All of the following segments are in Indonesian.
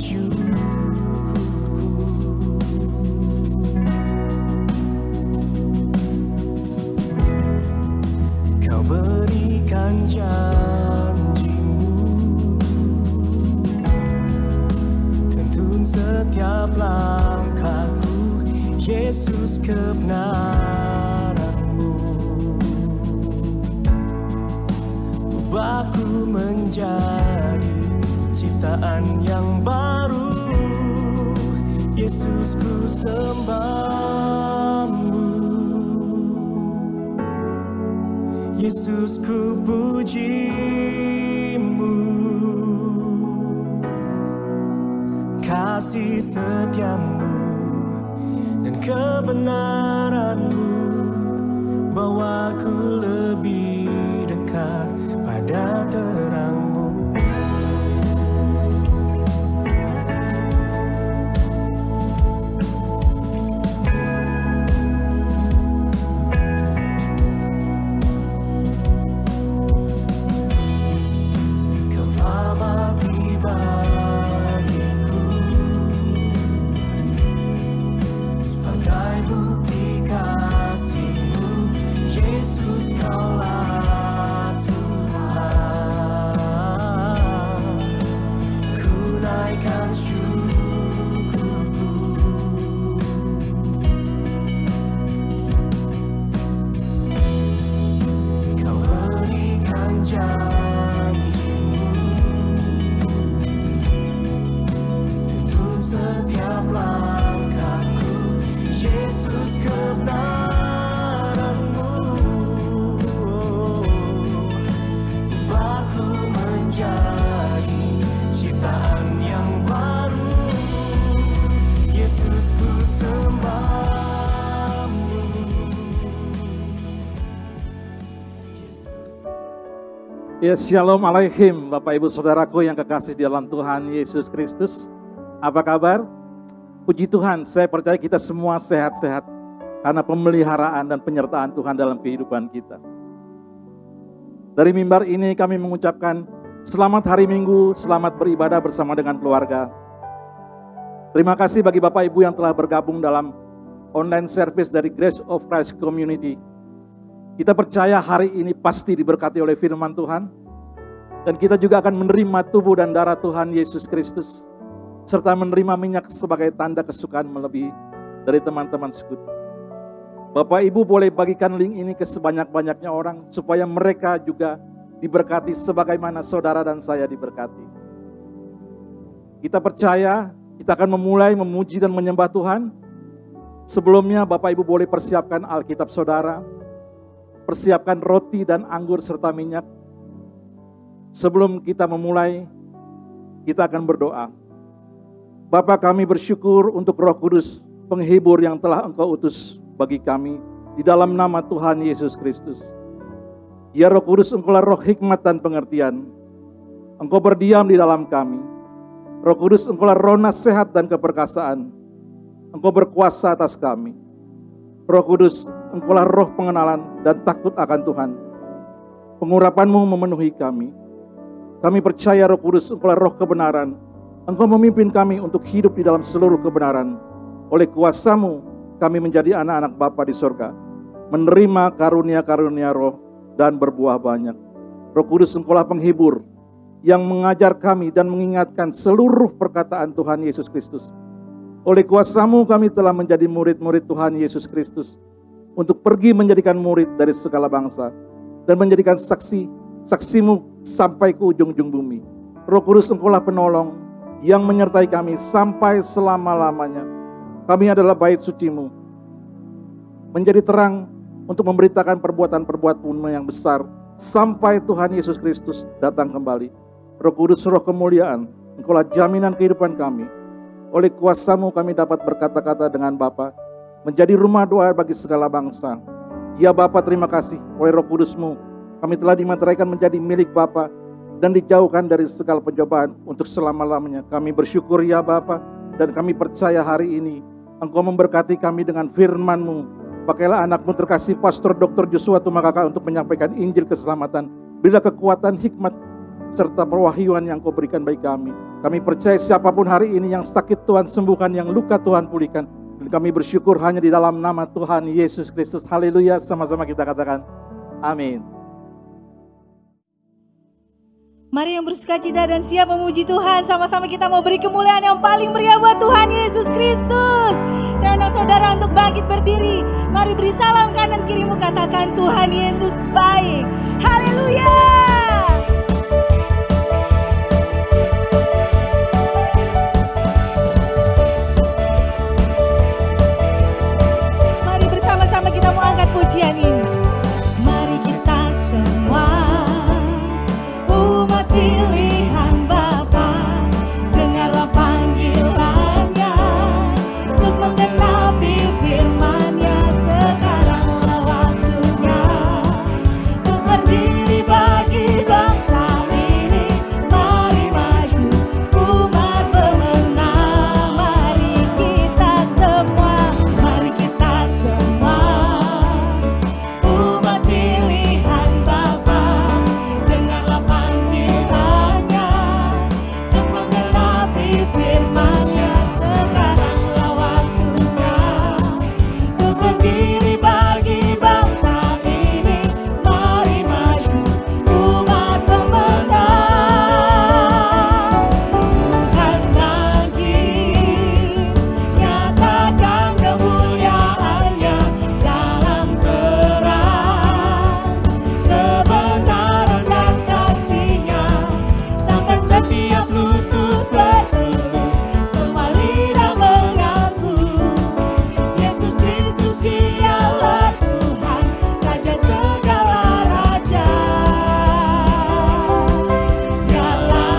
syukurku. Kau berikan janjimu, tuntun setiap langkahku, Yesus kebenaranmu. Ubahku menjadi ciptaan yang baru, Yesus ku sembahmu, Yesus ku pujimu. Kasih setiamu dan kebenaranmu bawaku lebih dekat pada terangmu. Kau telah mati bagiku sebagai bukti kasih-Mu, Yesus, Kaulah Tuhan. Ku naikkan syukurku. Kau berikan janjimu, tuntun setiap langkahku, Yesus kebenaranmu. Ubahku menjadi ciptaan yang baru, Yesus ku sembahmu. Ya, Shalom Alaikum Bapak Ibu Saudaraku yang kekasih di dalam Tuhan Yesus Kristus. Apa kabar? Puji Tuhan, saya percaya kita semua sehat-sehat karena pemeliharaan dan penyertaan Tuhan dalam kehidupan kita. Dari mimbar ini kami mengucapkan selamat hari Minggu, selamat beribadah bersama dengan keluarga. Terima kasih bagi Bapak Ibu yang telah bergabung dalam online service dari Grace of Christ Community. Kita percaya hari ini pasti diberkati oleh firman Tuhan. Dan kita juga akan menerima tubuh dan darah Tuhan Yesus Kristus. Serta menerima minyak sebagai tanda kesukaan melebihi dari teman-teman sekutu. Bapak Ibu boleh bagikan link ini ke sebanyak-banyaknya orang. Supaya mereka juga diberkati sebagaimana saudara dan saya diberkati. Kita percaya kita akan memulai memuji dan menyembah Tuhan. Sebelumnya Bapak Ibu boleh persiapkan Alkitab saudara. Persiapkan roti dan anggur serta minyak. Sebelum kita memulai, kita akan berdoa. Bapa, kami bersyukur untuk Roh Kudus, penghibur yang telah Engkau utus bagi kami di dalam nama Tuhan Yesus Kristus. Ya Roh Kudus, Engkaulah roh hikmat dan pengertian. Engkau berdiam di dalam kami. Roh Kudus, Engkaulah roh nasihat dan keperkasaan. Engkau berkuasa atas kami. Roh Kudus, Engkaulah roh pengenalan dan takut akan Tuhan. Pengurapan-Mu memenuhi kami. Kami percaya Roh Kudus, Engkaulah roh kebenaran. Engkau memimpin kami untuk hidup di dalam seluruh kebenaran. Oleh kuasa-Mu, kami menjadi anak-anak Bapa di sorga. Menerima karunia-karunia roh dan berbuah banyak. Roh Kudus, Engkaulah penghibur yang mengajar kami dan mengingatkan seluruh perkataan Tuhan Yesus Kristus. Oleh kuasa-Mu kami telah menjadi murid-murid Tuhan Yesus Kristus. Untuk pergi menjadikan murid dari segala bangsa. Dan menjadikan saksi-Mu sampai ke ujung-ujung bumi. Roh Kudus, Engkaulah penolong yang menyertai kami sampai selama-lamanya. Kami adalah bait suci-Mu. Menjadi terang untuk memberitakan perbuatan-perbuatan-Mu yang besar. Sampai Tuhan Yesus Kristus datang kembali. Roh Kudus, roh kemuliaan. Engkaulah jaminan kehidupan kami. Oleh kuasa-Mu kami dapat berkata-kata dengan Bapa. Menjadi rumah doa bagi segala bangsa. Ya Bapa, terima kasih oleh Roh Kudus-Mu. Kami telah dimateraikan menjadi milik Bapa dan dijauhkan dari segala pencobaan untuk selama-lamanya. Kami bersyukur ya Bapa, dan kami percaya hari ini Engkau memberkati kami dengan firman-Mu. Pakailah anak-Mu terkasih Pastor Dr. Joshua Tumakaka untuk menyampaikan Injil keselamatan. Berilah kekuatan, hikmat, serta perwahyuan yang Kau berikan bagi kami. Kami percaya siapapun hari ini yang sakit Tuhan sembuhkan, yang luka Tuhan pulihkan. Dan kami bersyukur hanya di dalam nama Tuhan Yesus Kristus. Haleluya, sama-sama kita katakan amin. Mari yang bersukacita dan siap memuji Tuhan, sama-sama kita mau beri kemuliaan yang paling meriah buat Tuhan Yesus Kristus. Saya undang saudara untuk bangkit berdiri. Mari beri salam kanan kirimu, katakan Tuhan Yesus baik. Haleluya. Mari bersama-sama kita mau angkat pujian ini. Mari kita semua umat pilihan Bapa, dengarlah panggilannya untuk menggenapi firman-Nya. Sekaranglah waktunya untuk berdiri bagi bangsa ini. Mari maju umat pemenang. Mari kita semua umat pilihan Bapa, dengarlah panggilannya untuk menggenapi firman-Nya. Sekaranglah waktunya untuk berdiri bagi bangsa ini. Mari maju umat pemenang. Tuhan bangkit, nyatakan kemuliaan-Nya dalam terang, kebenaran dan kasih-Nya, sampai setiap lutut bertelut, semua lidah mengaku Yesus Kristus Dialah Tuhan, Raja segala raja. Dialah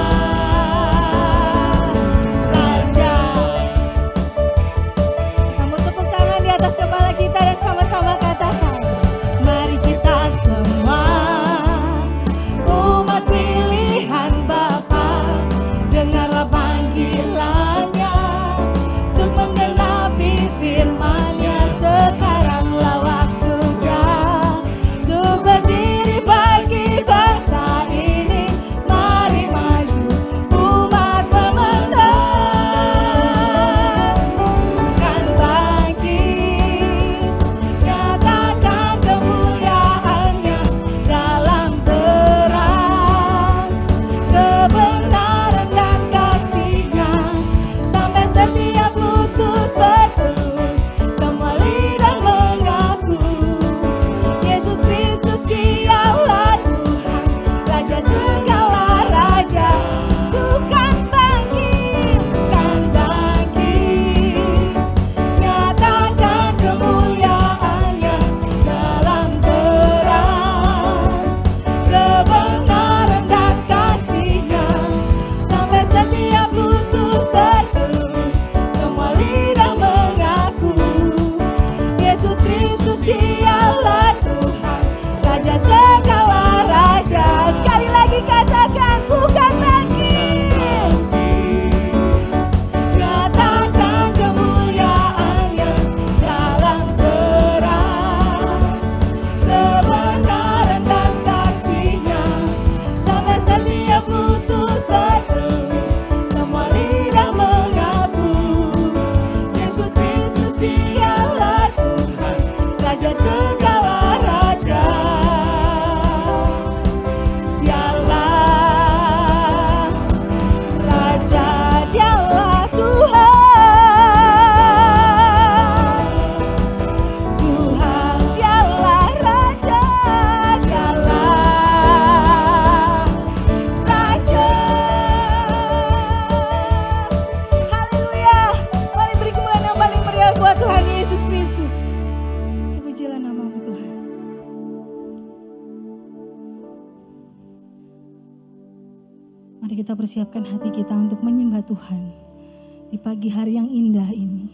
Raja. Kamu tepuk tangan di atas kepala kita dan sama-sama katakan, mari kita semua umat pilihan Bapa, dengarlah panggilannya untuk menggenapi firman-Nya. Sekaranglah waktunya untuk berdiri bagi bangsa ini. Mari maju umat pemenang. Tuhan bangkit, nyatakan kemuliaan-Nya dalam terang, kebenaran dan kasih-Nya, sampai setiap lutut bertelut, semua lidah mengaku Yesus Kristus Dialah Tuhan, Raja segala raja. Tuhan bangkit, nyatakan kemuliaan-Nya dalam terang, kebenaran dan kasih-Nya, sampai setiap lutut bertelut, semua lidah mengaku Yesus Kristus Dialah Tuhan, Raja segala raja. Sekali lagi katakan, Tuhan bangkit, nyatakan kemuliaan-Nya dalam terang, kebenaran dan kasih-Nya, sampai setiap lutut bertelut, semua lidah mengaku Yesus Kristus Dialah Tuhan, Raja segala raja. Dialah Raja, Dialah Tuhan, Tuhan Dialah Raja, Dialah Raja. Haleluya. Mari beri kemuliaan yang paling meriah buat Tuhan Yesus Kristus. Pujilah nama-Mu Tuhan. Mari kita persiapkan hati kita untuk menyembah Tuhan di pagi hari yang indah ini.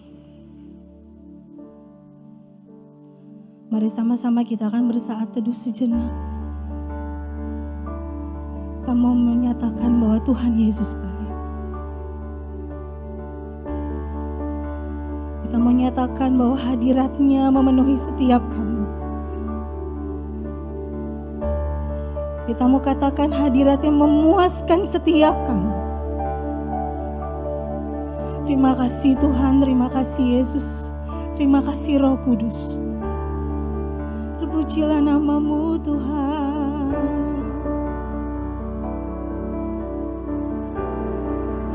Mari sama-sama kita akan bersaat teduh sejenak. Kita mau menyatakan bahwa Tuhan Yesus baik. Kita mau menyatakan bahwa hadirat-Nya memenuhi setiap kami. Kita mau katakan hadirat yang memuaskan setiap kami. Terima kasih Tuhan, terima kasih Yesus, terima kasih Roh Kudus. Terpujilah namamu Tuhan.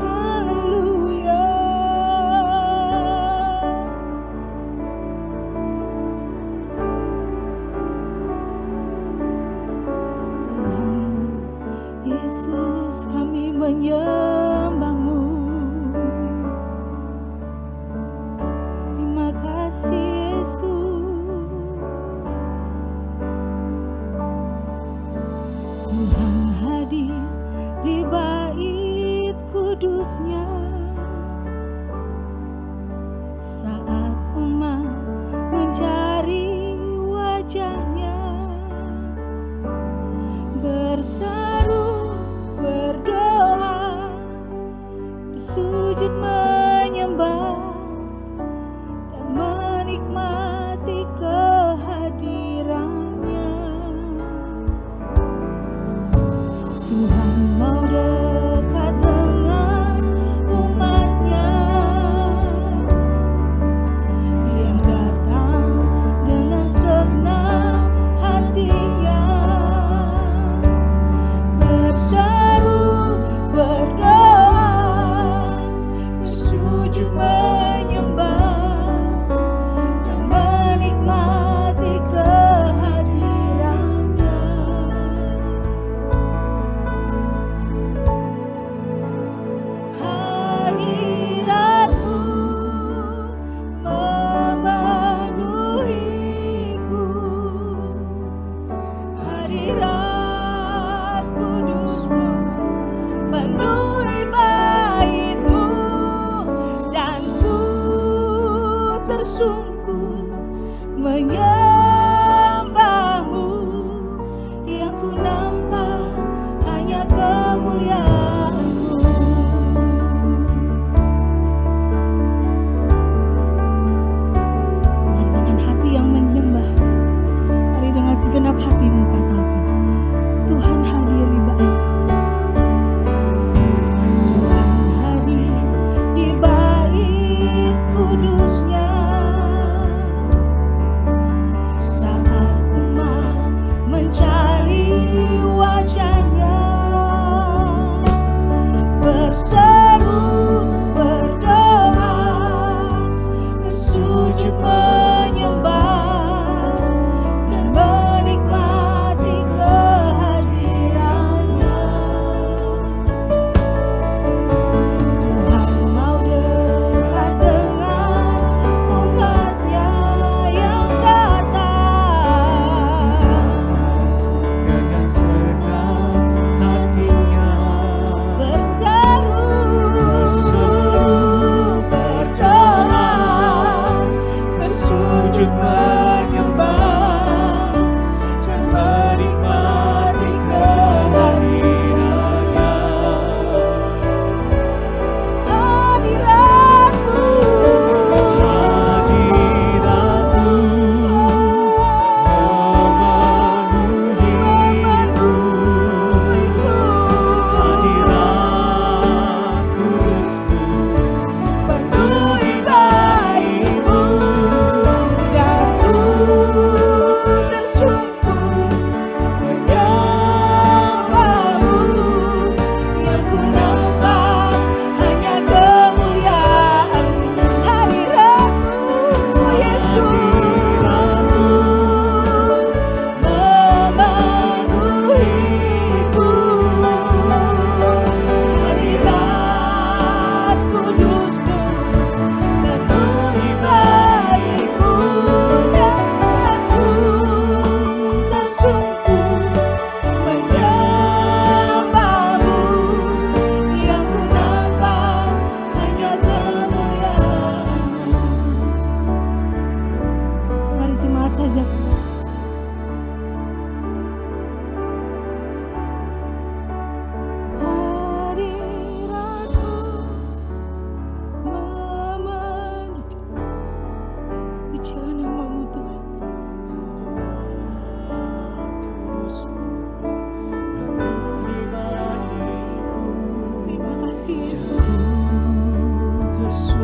Haleluya. Tuhan Yesus, kami menyembah-Mu. Terima kasih Yesus. Tuhan hadir di bait kudusnya saat umat mencari wajahnya, berseru, berdoa, bersujud menyembah dan menikmati kehadirannya. Tuhan mau dekat dengan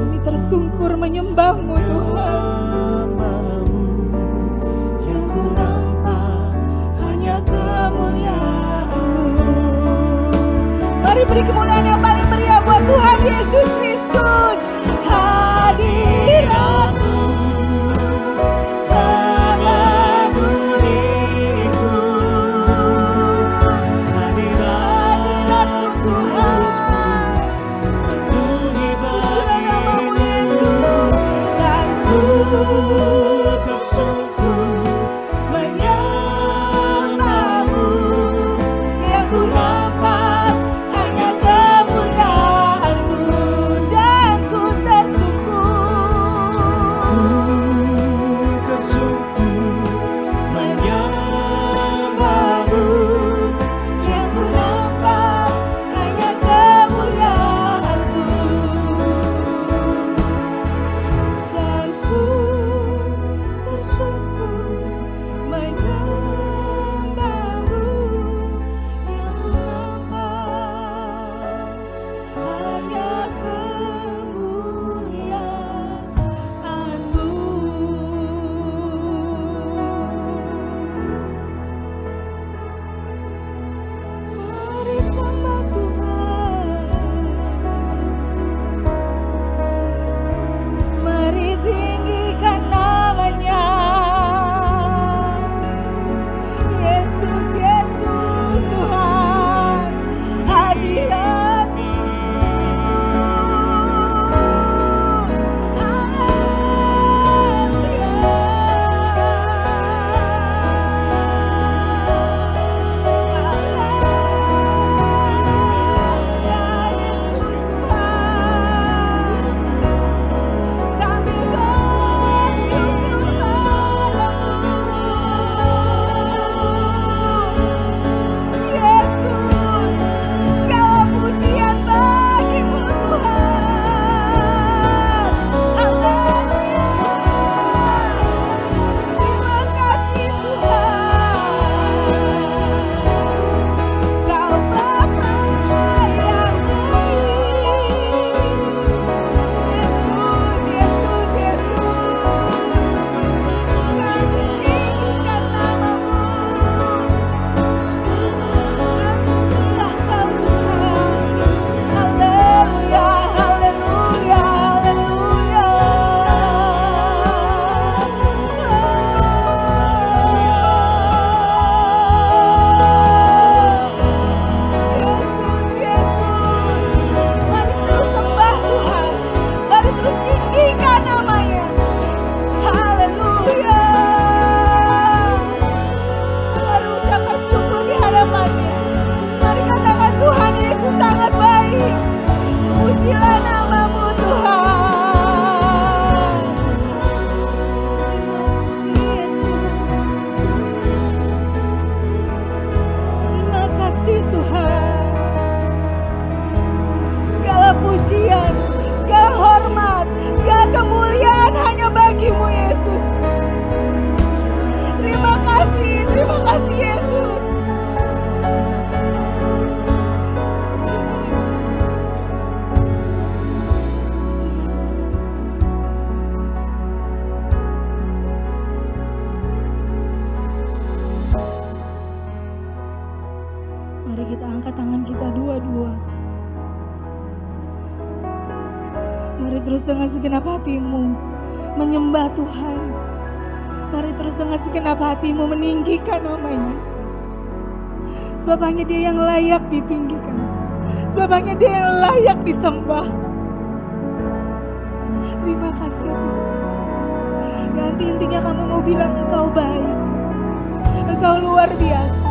Kami tersungkur menyembah-Mu Tuhan. Yang ku nampak hanya kemuliaan-Mu. Mari beri kemuliaan yang paling meriah buat Tuhan Yesus Kristus. Hadirat-Mu mengaguniku. Hadirat-Mu Tuhan. Pujilah nama-Mu Yesus. Dan ku tersungkur menyembah-Mu. Yang ku nampak hanya kemuliaan-Mu. Dan ku tersungkur menyembah-Mu. Yang ku nampak hanya kemuliaan-Mu. Dan ku tersungkur menyembah-Mu. Yang ku nampak hanya kemuliaan-Mu. Mari sembah Tuhan. Mari tinggikan nama-Nya. Yesus, Yesus Tuhan. Hadirat-Mu. Kami bersyukur padamu, Yesus. Segala pujian bagi-Mu Tuhan. Haleluya. Terima kasih Tuhan. Kau Bapa yang baik. Yesus, Yesus, Yesus. Kami tinggikan nama-Mu. Kami sembah Kau Tuhan. Haleluya, haleluya, haleluya. Yesus, Yesus. Mari terus sembah Tuhan. Mari terus tinggikan nama-Nya. Haleluya. Mari ucapkan syukur di hadapan-Nya. Mari katakan Tuhan Yesus sangat baik. Pujilah nama-Mu Tuhan. Terima kasih Yesus. Terima kasih Tuhan. Segala pujian, segala hormat, segala kemuliaan hanya bagi-Mu Yesus. Terima kasih Yesus. Mari kita angkat tangan kita dua-dua. Mari terus dengan segenap hatimu menyembah Tuhan. Mari terus dengan segenap hatimu meninggikan nama-Nya. Sebab hanya Dia yang layak ditinggikan. Sebab hanya Dia yang layak disembah. Terima kasih Tuhan. Ganti intinya kamu mau bilang Engkau baik. Engkau luar biasa.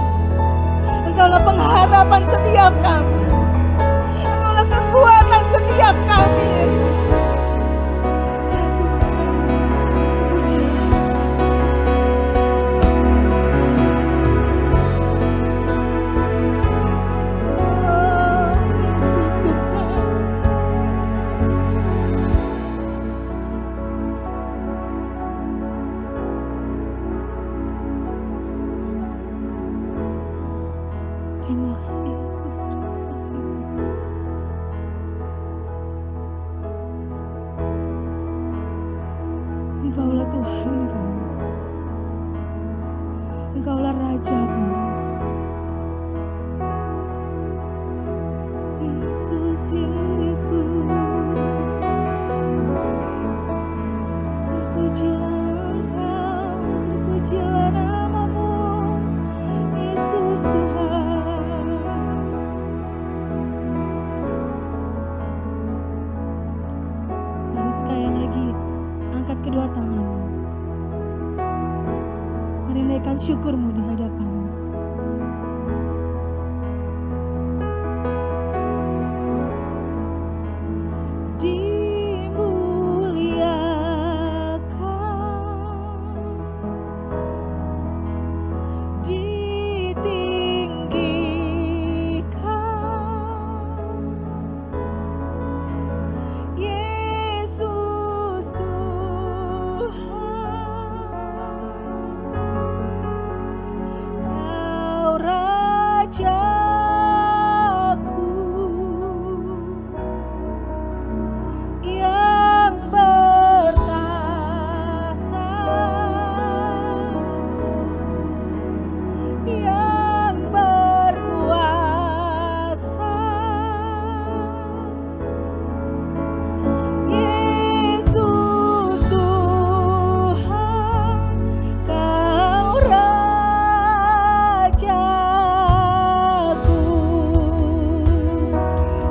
Engkaulah pengharapan setiap kami. Engkaulah kekuatan setiap kami Yesus. Ya Tuhan, pujilah Yesus Tuhan. Terima kasih Yesus, terima kasih Tuhan. Yesus, Yesus, terpujilah Engkau, terpujilah namamu, Yesus Tuhan. Mari sekali lagi angkat kedua tanganmu, mari naikkan syukurmu di hadapanmu.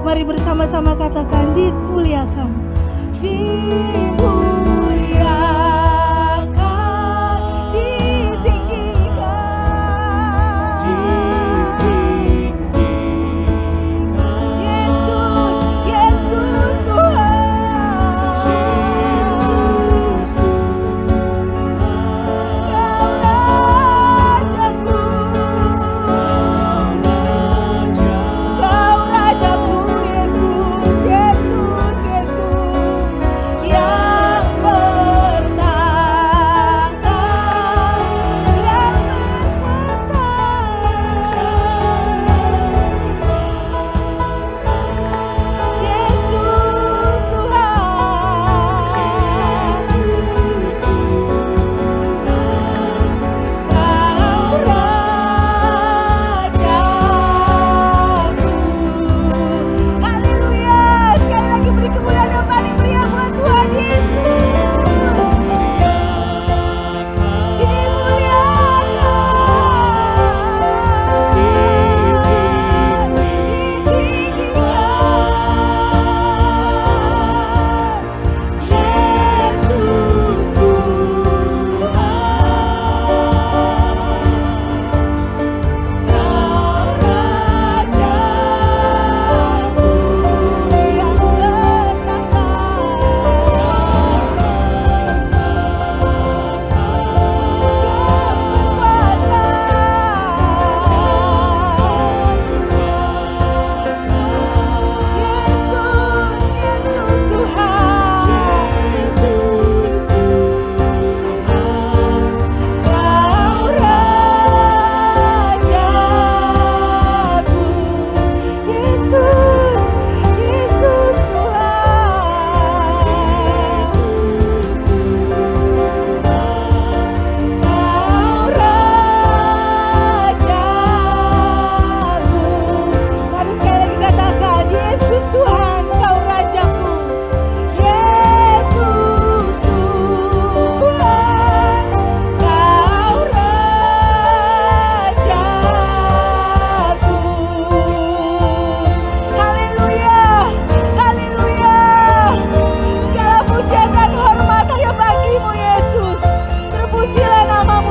Mari bersama-sama katakan, dimuliakan, dimuliakan, ditinggikan, Yesus, Yesus Tuhan, Kau Rajaku, Kau Rajaku.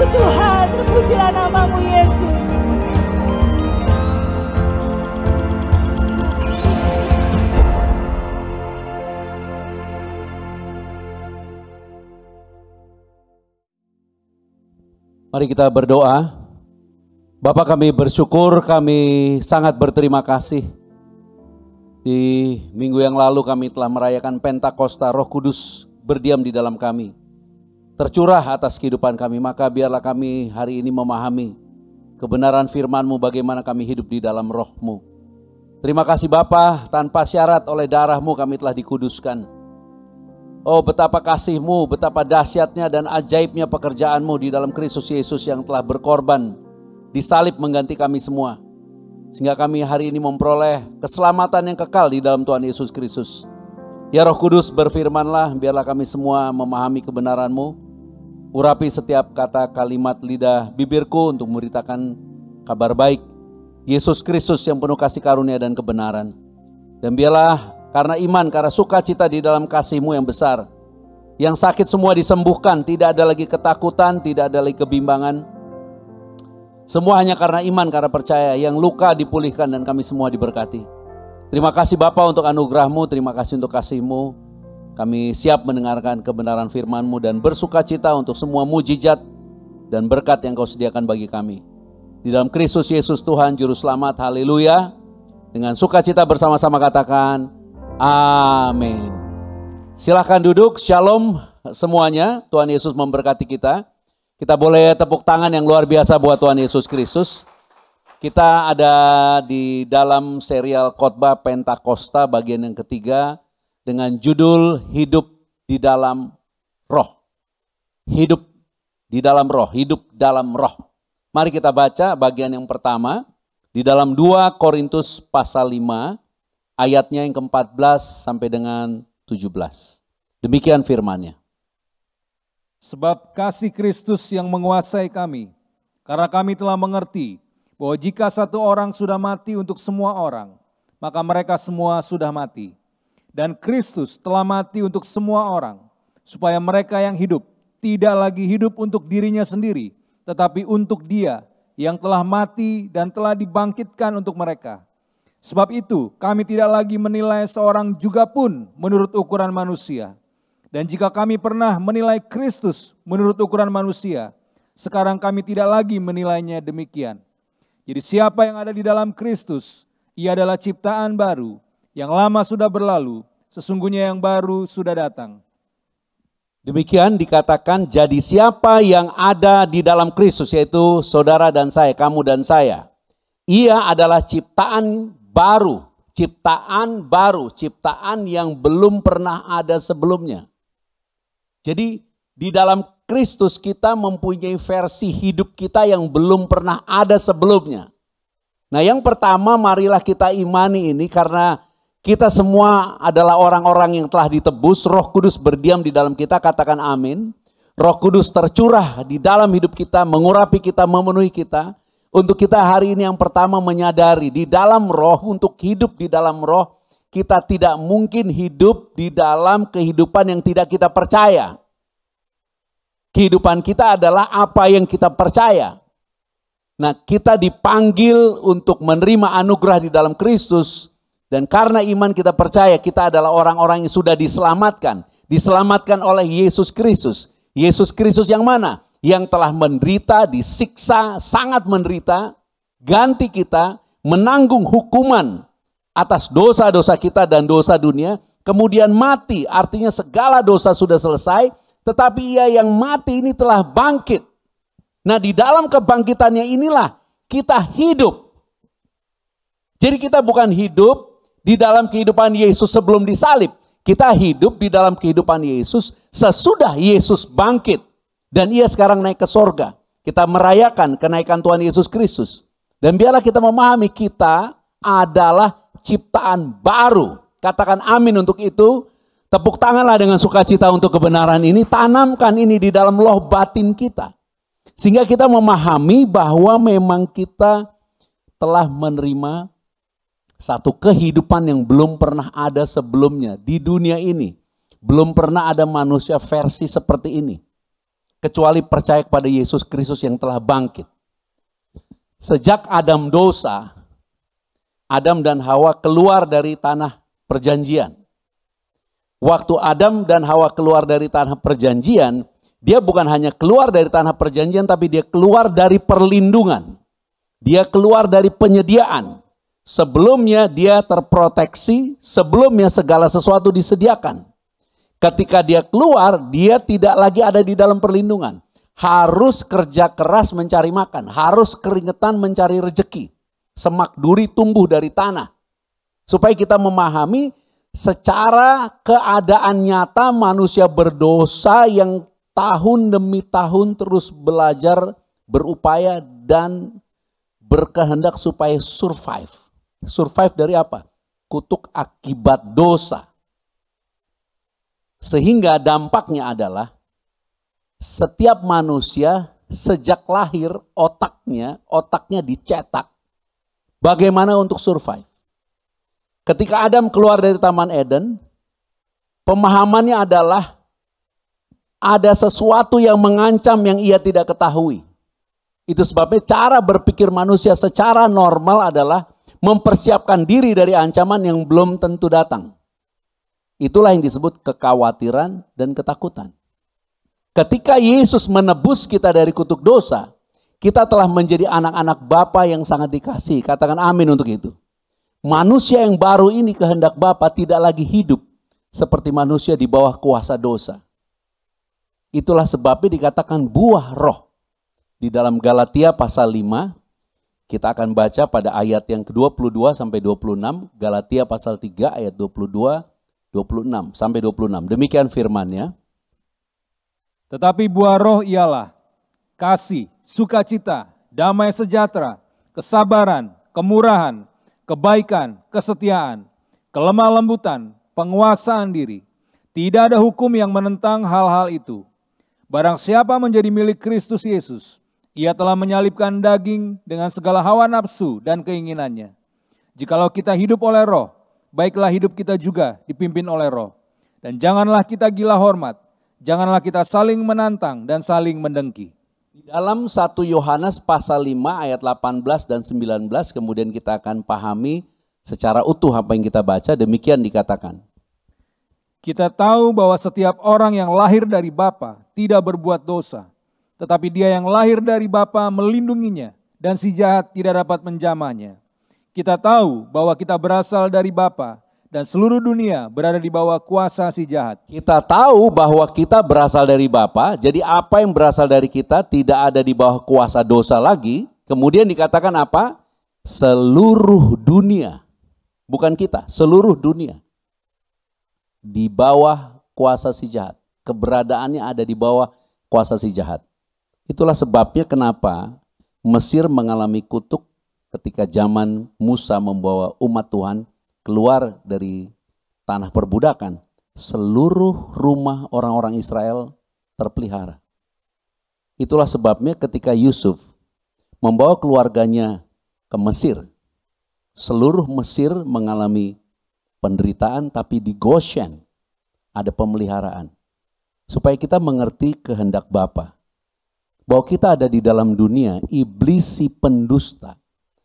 Tuhan, terpujilah namamu Yesus. Mari kita berdoa. Bapa, kami bersyukur, kami sangat berterima kasih. Di minggu yang lalu kami telah merayakan Pentakosta, Roh Kudus berdiam di dalam kami, tercurah atas kehidupan kami. Maka biarlah kami hari ini memahami kebenaran firman-Mu, bagaimana kami hidup di dalam Roh-Mu. Terima kasih Bapa, tanpa syarat oleh darah-Mu kami telah dikuduskan. Oh, betapa kasih-Mu, betapa dahsyatnya dan ajaibnya pekerjaan-Mu di dalam Kristus Yesus yang telah berkorban, disalib mengganti kami semua. Sehingga kami hari ini memperoleh keselamatan yang kekal di dalam Tuhan Yesus Kristus. Ya Roh Kudus, berfirmanlah, biarlah kami semua memahami kebenaran-Mu. Urapi setiap kata kalimat lidah bibirku untuk memberitakan kabar baik Yesus Kristus yang penuh kasih karunia dan kebenaran. Dan biarlah karena iman, karena sukacita di dalam kasih-Mu yang besar, yang sakit semua disembuhkan, tidak ada lagi ketakutan, tidak ada lagi kebimbangan. Semua hanya karena iman, karena percaya, yang luka dipulihkan dan kami semua diberkati. Terima kasih Bapa untuk anugerah-Mu, terima kasih untuk kasih-Mu. Kami siap mendengarkan kebenaran firman-Mu dan bersuka cita untuk semua mujizat dan berkat yang Kau sediakan bagi kami. Di dalam Kristus Yesus Tuhan Juru Selamat, haleluya. Dengan sukacita bersama-sama katakan, amin. Silahkan duduk, shalom semuanya, Tuhan Yesus memberkati kita. Kita boleh tepuk tangan yang luar biasa buat Tuhan Yesus Kristus. Kita ada di dalam serial khotbah Pentakosta bagian yang ketiga dengan judul Hidup di dalam Roh. Hidup di dalam Roh, hidup dalam Roh. Mari kita baca bagian yang pertama di dalam 2 Korintus pasal 5 ayatnya yang ke-14 sampai dengan 17. Demikian firman-Nya. Sebab kasih Kristus yang menguasai kami, karena kami telah mengerti bahwa jika satu orang sudah mati untuk semua orang, maka mereka semua sudah mati. Dan Kristus telah mati untuk semua orang, supaya mereka yang hidup tidak lagi hidup untuk dirinya sendiri, tetapi untuk Dia yang telah mati dan telah dibangkitkan untuk mereka. Sebab itu kami tidak lagi menilai seorang juga pun menurut ukuran manusia. Dan jika kami pernah menilai Kristus menurut ukuran manusia, sekarang kami tidak lagi menilainya demikian. Jadi siapa yang ada di dalam Kristus, ia adalah ciptaan baru, yang lama sudah berlalu, sesungguhnya yang baru sudah datang. Demikian dikatakan, jadi siapa yang ada di dalam Kristus, yaitu saudara dan saya, kamu dan saya, ia adalah ciptaan baru, ciptaan yang belum pernah ada sebelumnya. Jadi di dalam Kristus kita mempunyai versi hidup kita yang belum pernah ada sebelumnya. Nah yang pertama marilah kita imani ini karena kita semua adalah orang-orang yang telah ditebus. Roh Kudus berdiam di dalam kita, katakan amin. Roh Kudus tercurah di dalam hidup kita, mengurapi kita, memenuhi kita. Untuk kita hari ini yang pertama menyadari di dalam roh, untuk hidup di dalam roh, kita tidak mungkin hidup di dalam kehidupan yang tidak kita percaya. Kehidupan kita adalah apa yang kita percaya. Nah, kita dipanggil untuk menerima anugerah di dalam Kristus. Dan karena iman kita percaya, kita adalah orang-orang yang sudah diselamatkan. Diselamatkan oleh Yesus Kristus. Yesus Kristus yang mana? Yang telah menderita, disiksa, sangat menderita, ganti kita, menanggung hukuman atas dosa-dosa kita dan dosa dunia. Kemudian mati, artinya segala dosa sudah selesai. Tetapi ia yang mati ini telah bangkit. Nah di dalam kebangkitannya inilah kita hidup. Jadi kita bukan hidup di dalam kehidupan Yesus sebelum disalib. Kita hidup di dalam kehidupan Yesus sesudah Yesus bangkit. Dan ia sekarang naik ke sorga. Kita merayakan kenaikan Tuhan Yesus Kristus. Dan biarlah kita memahami kita adalah ciptaan baru. Katakan amin untuk itu. Tepuk tanganlah dengan sukacita untuk kebenaran ini. Tanamkan ini di dalam loh batin kita. Sehingga kita memahami bahwa memang kita telah menerima satu kehidupan yang belum pernah ada sebelumnya di dunia ini. Belum pernah ada manusia versi seperti ini. Kecuali percaya kepada Yesus Kristus yang telah bangkit. Sejak Adam dosa, Adam dan Hawa keluar dari tanah perjanjian. Waktu Adam dan Hawa keluar dari tanah perjanjian, dia bukan hanya keluar dari tanah perjanjian, tapi dia keluar dari perlindungan. Dia keluar dari penyediaan. Sebelumnya dia terproteksi, sebelumnya segala sesuatu disediakan. Ketika dia keluar, dia tidak lagi ada di dalam perlindungan. Harus kerja keras mencari makan, harus keringetan mencari rejeki. Semak duri tumbuh dari tanah. Supaya kita memahami secara keadaan nyata manusia berdosa yang tahun demi tahun terus belajar, berupaya dan berkehendak supaya survive. Survive dari apa? Kutuk akibat dosa. Sehingga dampaknya adalah setiap manusia sejak lahir otaknya dicetak. Bagaimana untuk survive? Ketika Adam keluar dari Taman Eden, pemahamannya adalah ada sesuatu yang mengancam yang ia tidak ketahui. Itu sebabnya cara berpikir manusia secara normal adalah mempersiapkan diri dari ancaman yang belum tentu datang. Itulah yang disebut kekhawatiran dan ketakutan. Ketika Yesus menebus kita dari kutuk dosa, kita telah menjadi anak-anak Bapa yang sangat dikasihi. Katakan amin untuk itu. Manusia yang baru ini kehendak Bapa tidak lagi hidup seperti manusia di bawah kuasa dosa. Itulah sebabnya dikatakan buah roh. Di dalam Galatia pasal 5, kita akan baca pada ayat yang ke-22 sampai 26. Galatia pasal 3 ayat 22, 26 sampai 26. Demikian firman-Nya. Tetapi buah roh ialah kasih, sukacita, damai sejahtera, kesabaran, kemurahan, kebaikan, kesetiaan, kelemah lembutan, penguasaan diri. Tidak ada hukum yang menentang hal-hal itu. Barang siapa menjadi milik Kristus Yesus, ia telah menyalibkan daging dengan segala hawa nafsu dan keinginannya. Jikalau kita hidup oleh roh, baiklah hidup kita juga dipimpin oleh roh. Dan janganlah kita gila hormat, janganlah kita saling menantang dan saling mendengki. Di dalam 1 Yohanes pasal 5 ayat 18 dan 19 kemudian kita akan pahami secara utuh apa yang kita baca. Demikian dikatakan. Kita tahu bahwa setiap orang yang lahir dari Bapa tidak berbuat dosa. Tetapi dia yang lahir dari Bapa melindunginya dan si jahat tidak dapat menjamahnya. Kita tahu bahwa kita berasal dari Bapa dan seluruh dunia berada di bawah kuasa si jahat. Kita tahu bahwa kita berasal dari Bapa, jadi apa yang berasal dari kita tidak ada di bawah kuasa dosa lagi. Kemudian dikatakan apa? Seluruh dunia, bukan kita, seluruh dunia. Di bawah kuasa si jahat, keberadaannya ada di bawah kuasa si jahat. Itulah sebabnya kenapa Mesir mengalami kutuk ketika zaman Musa membawa umat Tuhan keluar dari tanah perbudakan. Seluruh rumah orang-orang Israel terpelihara. Itulah sebabnya ketika Yusuf membawa keluarganya ke Mesir, seluruh Mesir mengalami penderitaan, tapi di Goshen ada pemeliharaan. Supaya kita mengerti kehendak Bapa. Bahwa kita ada di dalam dunia, iblis si pendusta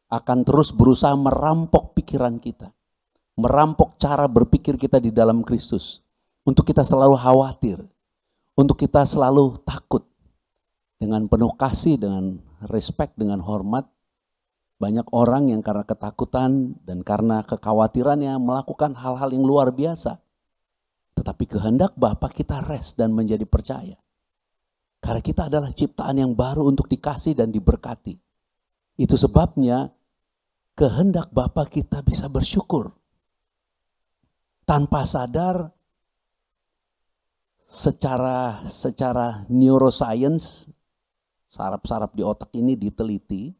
akan terus berusaha merampok pikiran kita. Merampok cara berpikir kita di dalam Kristus. Untuk kita selalu khawatir. Untuk kita selalu takut. Dengan penuh kasih, dengan respect, dengan hormat. Banyak orang yang karena ketakutan dan karena kekhawatirannya melakukan hal-hal yang luar biasa. Tetapi kehendak Bapa kita rest dan menjadi percaya. Karena kita adalah ciptaan yang baru untuk dikasih dan diberkati. Itu sebabnya kehendak Bapa kita bisa bersyukur. Tanpa sadar secara neuroscience, saraf-saraf di otak ini diteliti.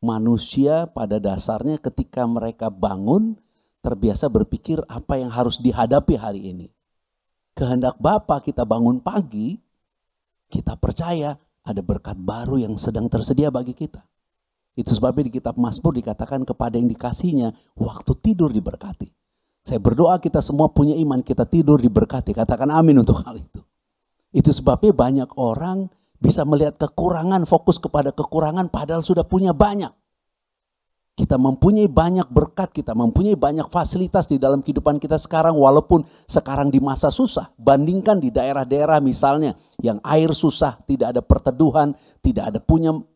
Manusia pada dasarnya ketika mereka bangun terbiasa berpikir apa yang harus dihadapi hari ini. Kehendak Bapa kita bangun pagi, kita percaya ada berkat baru yang sedang tersedia bagi kita. Itu sebabnya di kitab Mazmur dikatakan kepada yang dikasihnya, waktu tidur diberkati. Saya berdoa kita semua punya iman, kita tidur diberkati. Katakan amin untuk hal itu. Itu sebabnya banyak orang bisa melihat kekurangan, fokus kepada kekurangan padahal sudah punya banyak. Kita mempunyai banyak berkat, kita mempunyai banyak fasilitas di dalam kehidupan kita sekarang walaupun sekarang di masa susah. Bandingkan di daerah-daerah misalnya yang air susah, tidak ada perteduhan, tidak ada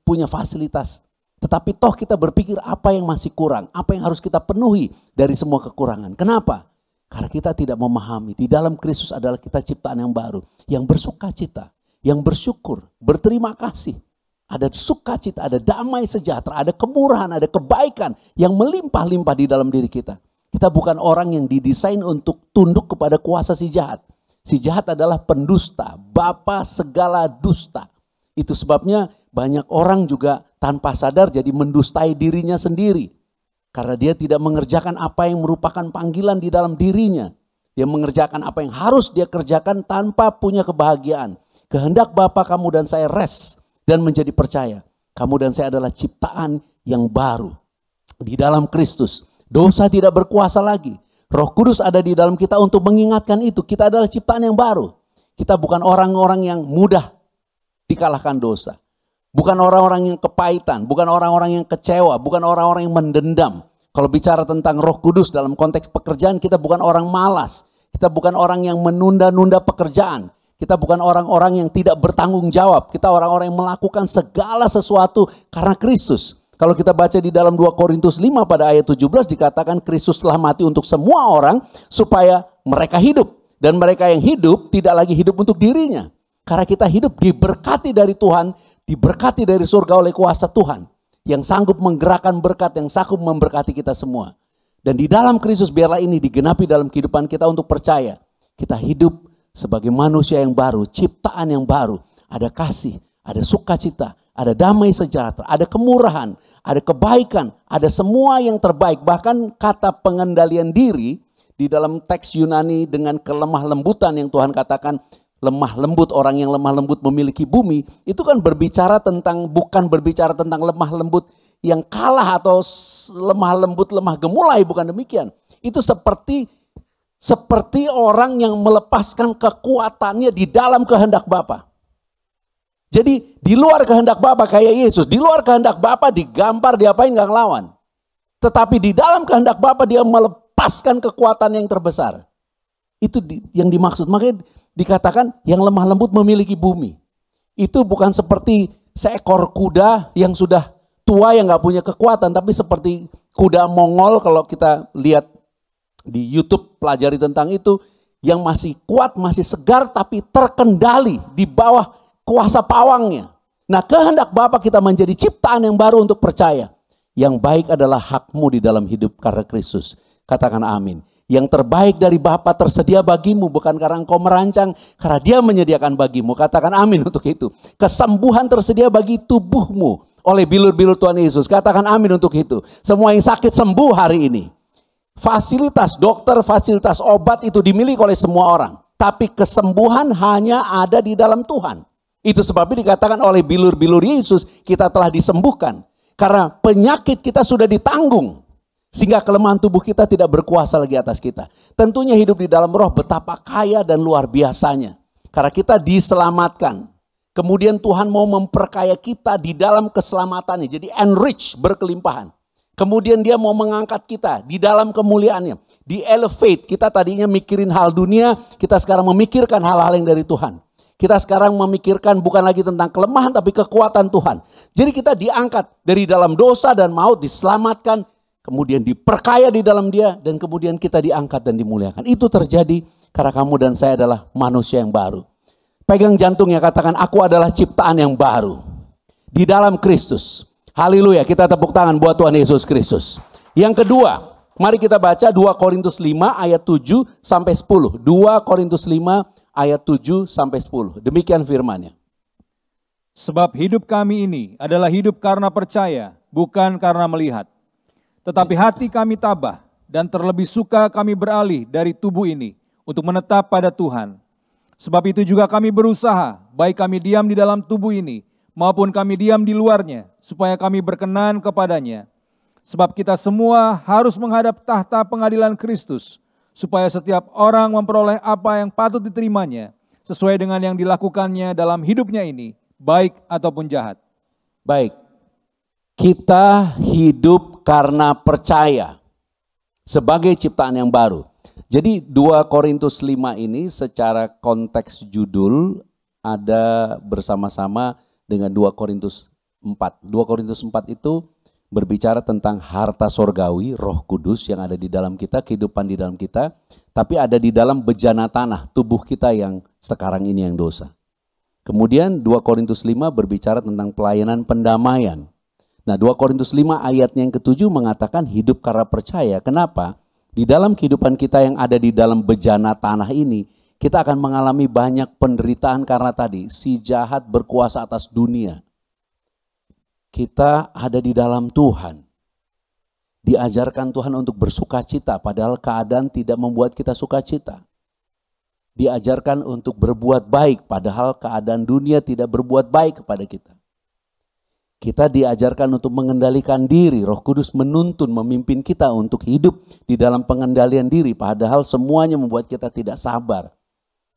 punya fasilitas. Tetapi toh kita berpikir apa yang masih kurang, apa yang harus kita penuhi dari semua kekurangan. Kenapa? Karena kita tidak memahami di dalam Kristus adalah kita ciptaan yang baru, yang bersukacita, yang bersyukur, berterima kasih. Ada sukacita, ada damai sejahtera, ada kemurahan, ada kebaikan yang melimpah-limpah di dalam diri kita. Kita bukan orang yang didesain untuk tunduk kepada kuasa si jahat. Si jahat adalah pendusta, bapa segala dusta. Itu sebabnya banyak orang juga tanpa sadar jadi mendustai dirinya sendiri. Karena dia tidak mengerjakan apa yang merupakan panggilan di dalam dirinya. Dia mengerjakan apa yang harus dia kerjakan tanpa punya kebahagiaan. Kehendak Bapa kamu dan saya rest dan menjadi percaya. Kamu dan saya adalah ciptaan yang baru. Di dalam Kristus, dosa tidak berkuasa lagi. Roh Kudus ada di dalam kita untuk mengingatkan itu. Kita adalah ciptaan yang baru. Kita bukan orang-orang yang mudah dikalahkan dosa. Bukan orang-orang yang kepahitan, bukan orang-orang yang kecewa, bukan orang-orang yang mendendam. Kalau bicara tentang Roh Kudus dalam konteks pekerjaan, kita bukan orang malas. Kita bukan orang yang menunda-nunda pekerjaan. Kita bukan orang-orang yang tidak bertanggung jawab. Kita orang-orang yang melakukan segala sesuatu karena Kristus. Kalau kita baca di dalam 2 Korintus 5 pada ayat 17 dikatakan Kristus telah mati untuk semua orang supaya mereka hidup. Dan mereka yang hidup tidak lagi hidup untuk dirinya. Karena kita hidup diberkati dari Tuhan, diberkati dari surga oleh kuasa Tuhan. Yang sanggup menggerakkan berkat, yang sanggup memberkati kita semua. Dan di dalam Kristus biarlah ini digenapi dalam kehidupan kita untuk percaya. Kita hidup sebagai manusia yang baru, ciptaan yang baru. Ada kasih, ada sukacita, ada damai sejahtera, ada kemurahan, ada kebaikan, ada semua yang terbaik. Bahkan kata pengendalian diri di dalam teks Yunani dengan kelemah lembutan yang Tuhan katakan, lemah lembut, orang yang lemah lembut memiliki bumi, itu kan berbicara tentang, bukan berbicara tentang lemah lembut yang kalah atau lemah lembut, lemah gemulai, bukan demikian. Itu seperti orang yang melepaskan kekuatannya di dalam kehendak Bapa. Jadi di luar kehendak Bapa kayak Yesus, di luar kehendak Bapa digampar, diapain gak ngelawan. Tetapi di dalam kehendak Bapa dia melepaskan kekuatan yang terbesar. Itu yang dimaksud. Makanya dikatakan yang lemah lembut memiliki bumi. Itu bukan seperti seekor kuda yang sudah tua yang gak punya kekuatan. Tapi seperti kuda Mongol kalau kita lihat di YouTube pelajari tentang itu. Yang masih kuat, masih segar tapi terkendali di bawah kuasa pawangnya. Nah kehendak Bapa kita menjadi ciptaan yang baru untuk percaya. Yang baik adalah hakmu di dalam hidup karena Kristus. Katakan amin. Yang terbaik dari Bapa tersedia bagimu bukan karena engkau merancang, karena Dia menyediakan bagimu. Katakan amin untuk itu. Kesembuhan tersedia bagi tubuhmu oleh bilur-bilur Tuhan Yesus. Katakan amin untuk itu. Semua yang sakit sembuh hari ini. Fasilitas dokter, fasilitas obat itu dimiliki oleh semua orang. Tapi kesembuhan hanya ada di dalam Tuhan. Itu sebabnya dikatakan oleh bilur-bilur Yesus kita telah disembuhkan. Karena penyakit kita sudah ditanggung. Sehingga kelemahan tubuh kita tidak berkuasa lagi atas kita. Tentunya hidup di dalam roh betapa kaya dan luar biasanya. Karena kita diselamatkan. Kemudian Tuhan mau memperkaya kita di dalam keselamatannya. Jadi enrich, berkelimpahan. Kemudian Dia mau mengangkat kita di dalam kemuliaannya. Di elevate, kita tadinya mikirin hal dunia, kita sekarang memikirkan hal-hal yang dari Tuhan. Kita sekarang memikirkan bukan lagi tentang kelemahan tapi kekuatan Tuhan. Jadi kita diangkat dari dalam dosa dan maut, diselamatkan. Kemudian diperkaya di dalam Dia dan kemudian kita diangkat dan dimuliakan. Itu terjadi karena kamu dan saya adalah manusia yang baru. Pegang jantungnya, katakan aku adalah ciptaan yang baru di dalam Kristus. Haleluya, kita tepuk tangan buat Tuhan Yesus Kristus. Yang kedua, mari kita baca 2 Korintus 5 ayat 7 sampai 10. 2 Korintus 5 ayat 7 sampai 10. Demikian firman-Nya. Sebab hidup kami ini adalah hidup karena percaya, bukan karena melihat. Tetapi hati kami tabah dan terlebih suka kami beralih dari tubuh ini untuk menetap pada Tuhan. Sebab itu juga kami berusaha, baik kami diam di dalam tubuh ini maupun kami diam di luarnya, supaya kami berkenan kepadanya. Sebab kita semua harus menghadap tahta pengadilan Kristus, supaya setiap orang memperoleh apa yang patut diterimanya, sesuai dengan yang dilakukannya dalam hidupnya ini, baik ataupun jahat. Baik, kita hidup karena percaya sebagai ciptaan yang baru. Jadi 2 Korintus 5 ini secara konteks judul ada bersama-sama dengan 2 Korintus 4. 2 Korintus 4 itu berbicara tentang harta sorgawi, Roh Kudus yang ada di dalam kita, kehidupan di dalam kita, tapi ada di dalam bejana tanah, tubuh kita yang sekarang ini yang dosa. Kemudian 2 Korintus 5 berbicara tentang pelayanan pendamaian. Nah 2 Korintus 5 ayatnya yang ke-7 mengatakan hidup karena percaya. Kenapa? Di dalam kehidupan kita yang ada di dalam bejana tanah ini, kita akan mengalami banyak penderitaan karena tadi si jahat berkuasa atas dunia. kita ada di dalam Tuhan. Diajarkan Tuhan untuk bersukacita, padahal keadaan tidak membuat kita sukacita. Diajarkan untuk berbuat baik, padahal keadaan dunia tidak berbuat baik kepada kita. Kita diajarkan untuk mengendalikan diri, Roh Kudus menuntun, memimpin kita untuk hidup di dalam pengendalian diri, padahal semuanya membuat kita tidak sabar.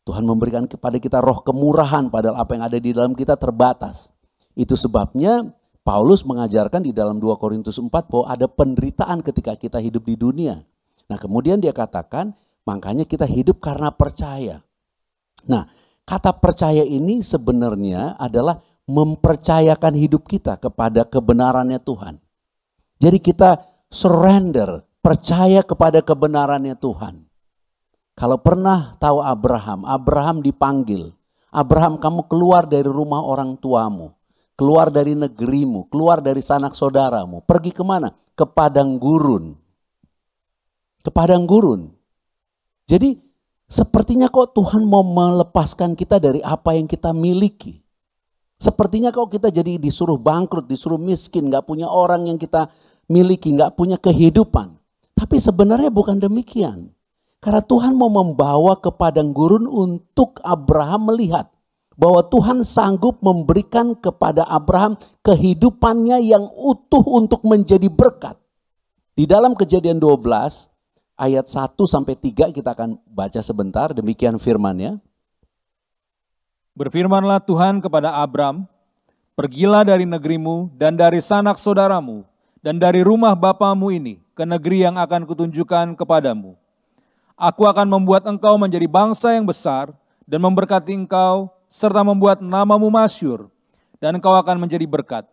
Tuhan memberikan kepada kita roh kemurahan, padahal apa yang ada di dalam kita terbatas. Itu sebabnya Paulus mengajarkan di dalam 2 Korintus 4 bahwa ada penderitaan ketika kita hidup di dunia. Nah kemudian dia katakan, makanya kita hidup karena percaya. Nah kata percaya ini sebenarnya adalah mempercayakan hidup kita kepada kebenarannya Tuhan. Jadi kita surrender, percaya kepada kebenarannya Tuhan. Kalau pernah tahu Abraham dipanggil. Abraham, kamu keluar dari rumah orang tuamu. Keluar dari negerimu, keluar dari sanak saudaramu. Pergi kemana? Ke padang gurun. Ke padang gurun. Jadi sepertinya kok Tuhan mau melepaskan kita dari apa yang kita miliki. Sepertinya kok kita jadi disuruh bangkrut, disuruh miskin, gak punya orang yang kita miliki, gak punya kehidupan. Tapi sebenarnya bukan demikian. Karena Tuhan mau membawa ke padang gurun untuk Abraham melihat bahwa Tuhan sanggup memberikan kepada Abraham kehidupannya yang utuh untuk menjadi berkat. Di dalam Kejadian 12 ayat 1-3 kita akan baca sebentar, demikian firman-Nya. Berfirmanlah Tuhan kepada Abram, pergilah dari negerimu dan dari sanak saudaramu dan dari rumah bapamu ini ke negeri yang akan kutunjukkan kepadamu. Aku akan membuat engkau menjadi bangsa yang besar dan memberkati engkau serta membuat namamu masyhur dan engkau akan menjadi berkat.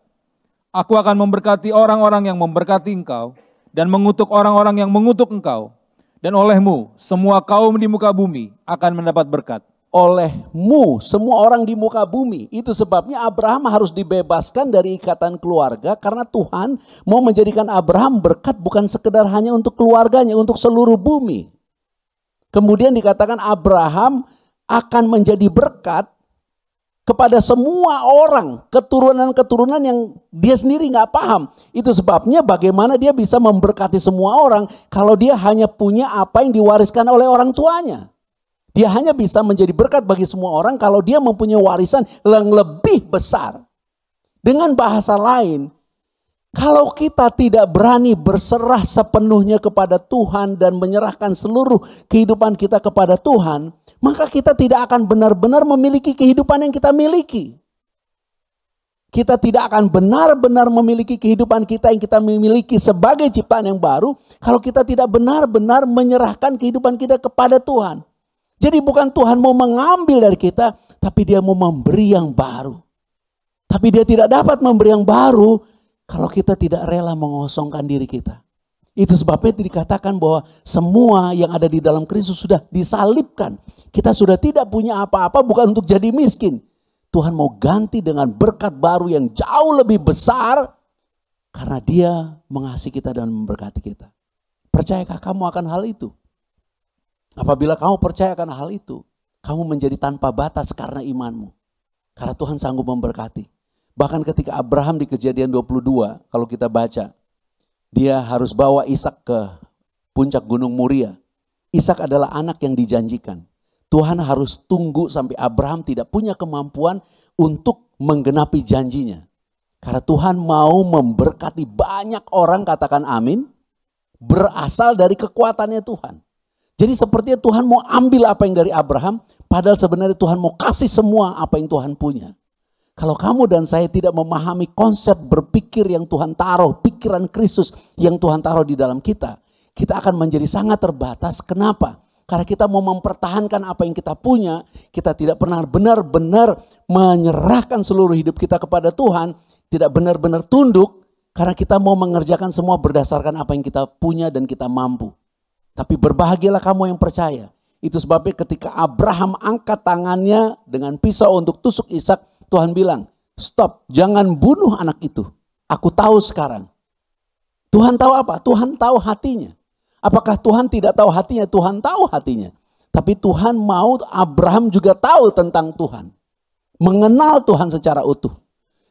Aku akan memberkati orang-orang yang memberkati engkau dan mengutuk orang-orang yang mengutuk engkau. Dan olehmu semua kaum di muka bumi akan mendapat berkat. Olehmu semua orang di muka bumi. Itu sebabnya Abraham harus dibebaskan dari ikatan keluarga karena Tuhan mau menjadikan Abraham berkat bukan sekedar hanya untuk keluarganya, untuk seluruh bumi. Kemudian dikatakan Abraham akan menjadi berkat kepada semua orang, keturunan-keturunan yang dia sendiri nggak paham. Itu sebabnya bagaimana dia bisa memberkati semua orang kalau dia hanya punya apa yang diwariskan oleh orang tuanya. Dia hanya bisa menjadi berkat bagi semua orang kalau dia mempunyai warisan yang lebih besar. Dengan bahasa lain, kalau kita tidak berani berserah sepenuhnya kepada Tuhan dan menyerahkan seluruh kehidupan kita kepada Tuhan, maka kita tidak akan benar-benar memiliki kehidupan yang kita miliki. Kita tidak akan benar-benar memiliki kehidupan kita yang kita miliki sebagai ciptaan yang baru kalau kita tidak benar-benar menyerahkan kehidupan kita kepada Tuhan. Jadi bukan Tuhan mau mengambil dari kita, tapi dia mau memberi yang baru. Tapi dia tidak dapat memberi yang baru kalau kita tidak rela mengosongkan diri kita. Itu sebabnya dikatakan bahwa semua yang ada di dalam Kristus sudah disalibkan. Kita sudah tidak punya apa-apa bukan untuk jadi miskin. Tuhan mau ganti dengan berkat baru yang jauh lebih besar karena dia mengasihi kita dan memberkati kita. Percayakah kamu akan hal itu? Apabila kamu percaya akan hal itu, kamu menjadi tanpa batas karena imanmu. Karena Tuhan sanggup memberkati. Bahkan ketika Abraham di Kejadian 22, kalau kita baca, dia harus bawa Ishak ke puncak Gunung Moria. Ishak adalah anak yang dijanjikan. Tuhan harus tunggu sampai Abraham tidak punya kemampuan untuk menggenapi janjinya. Karena Tuhan mau memberkati banyak orang, katakan amin, berasal dari kekuatannya Tuhan. Jadi sepertinya Tuhan mau ambil apa yang dari Abraham, padahal sebenarnya Tuhan mau kasih semua apa yang Tuhan punya. Kalau kamu dan saya tidak memahami konsep berpikir yang Tuhan taruh, pikiran Kristus yang Tuhan taruh di dalam kita, kita akan menjadi sangat terbatas. Kenapa? Karena kita mau mempertahankan apa yang kita punya, kita tidak pernah benar-benar menyerahkan seluruh hidup kita kepada Tuhan, tidak benar-benar tunduk, karena kita mau mengerjakan semua berdasarkan apa yang kita punya dan kita mampu. Tapi berbahagialah kamu yang percaya. Itu sebabnya ketika Abraham angkat tangannya dengan pisau untuk tusuk Ishak, Tuhan bilang, stop, jangan bunuh anak itu. Aku tahu sekarang. Tuhan tahu apa? Tuhan tahu hatinya. Apakah Tuhan tidak tahu hatinya? Tuhan tahu hatinya. Tapi Tuhan mau Abraham juga tahu tentang Tuhan. Mengenal Tuhan secara utuh.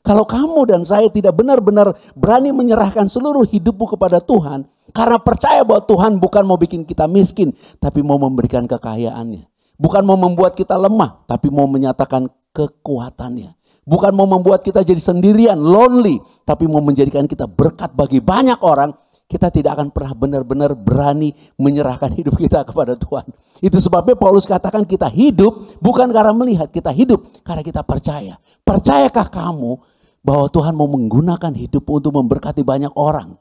Kalau kamu dan saya tidak benar-benar berani menyerahkan seluruh hidupmu kepada Tuhan, karena percaya bahwa Tuhan bukan mau bikin kita miskin, tapi mau memberikan kekayaannya. Bukan mau membuat kita lemah, tapi mau menyatakan kekuatannya. Bukan mau membuat kita jadi sendirian, lonely, tapi mau menjadikan kita berkat bagi banyak orang. Kita tidak akan pernah benar-benar berani menyerahkan hidup kita kepada Tuhan. Itu sebabnya Paulus katakan kita hidup bukan karena melihat, kita hidup karena kita percaya. Percayakah kamu bahwa Tuhan mau menggunakan hidupmu untuk memberkati banyak orang?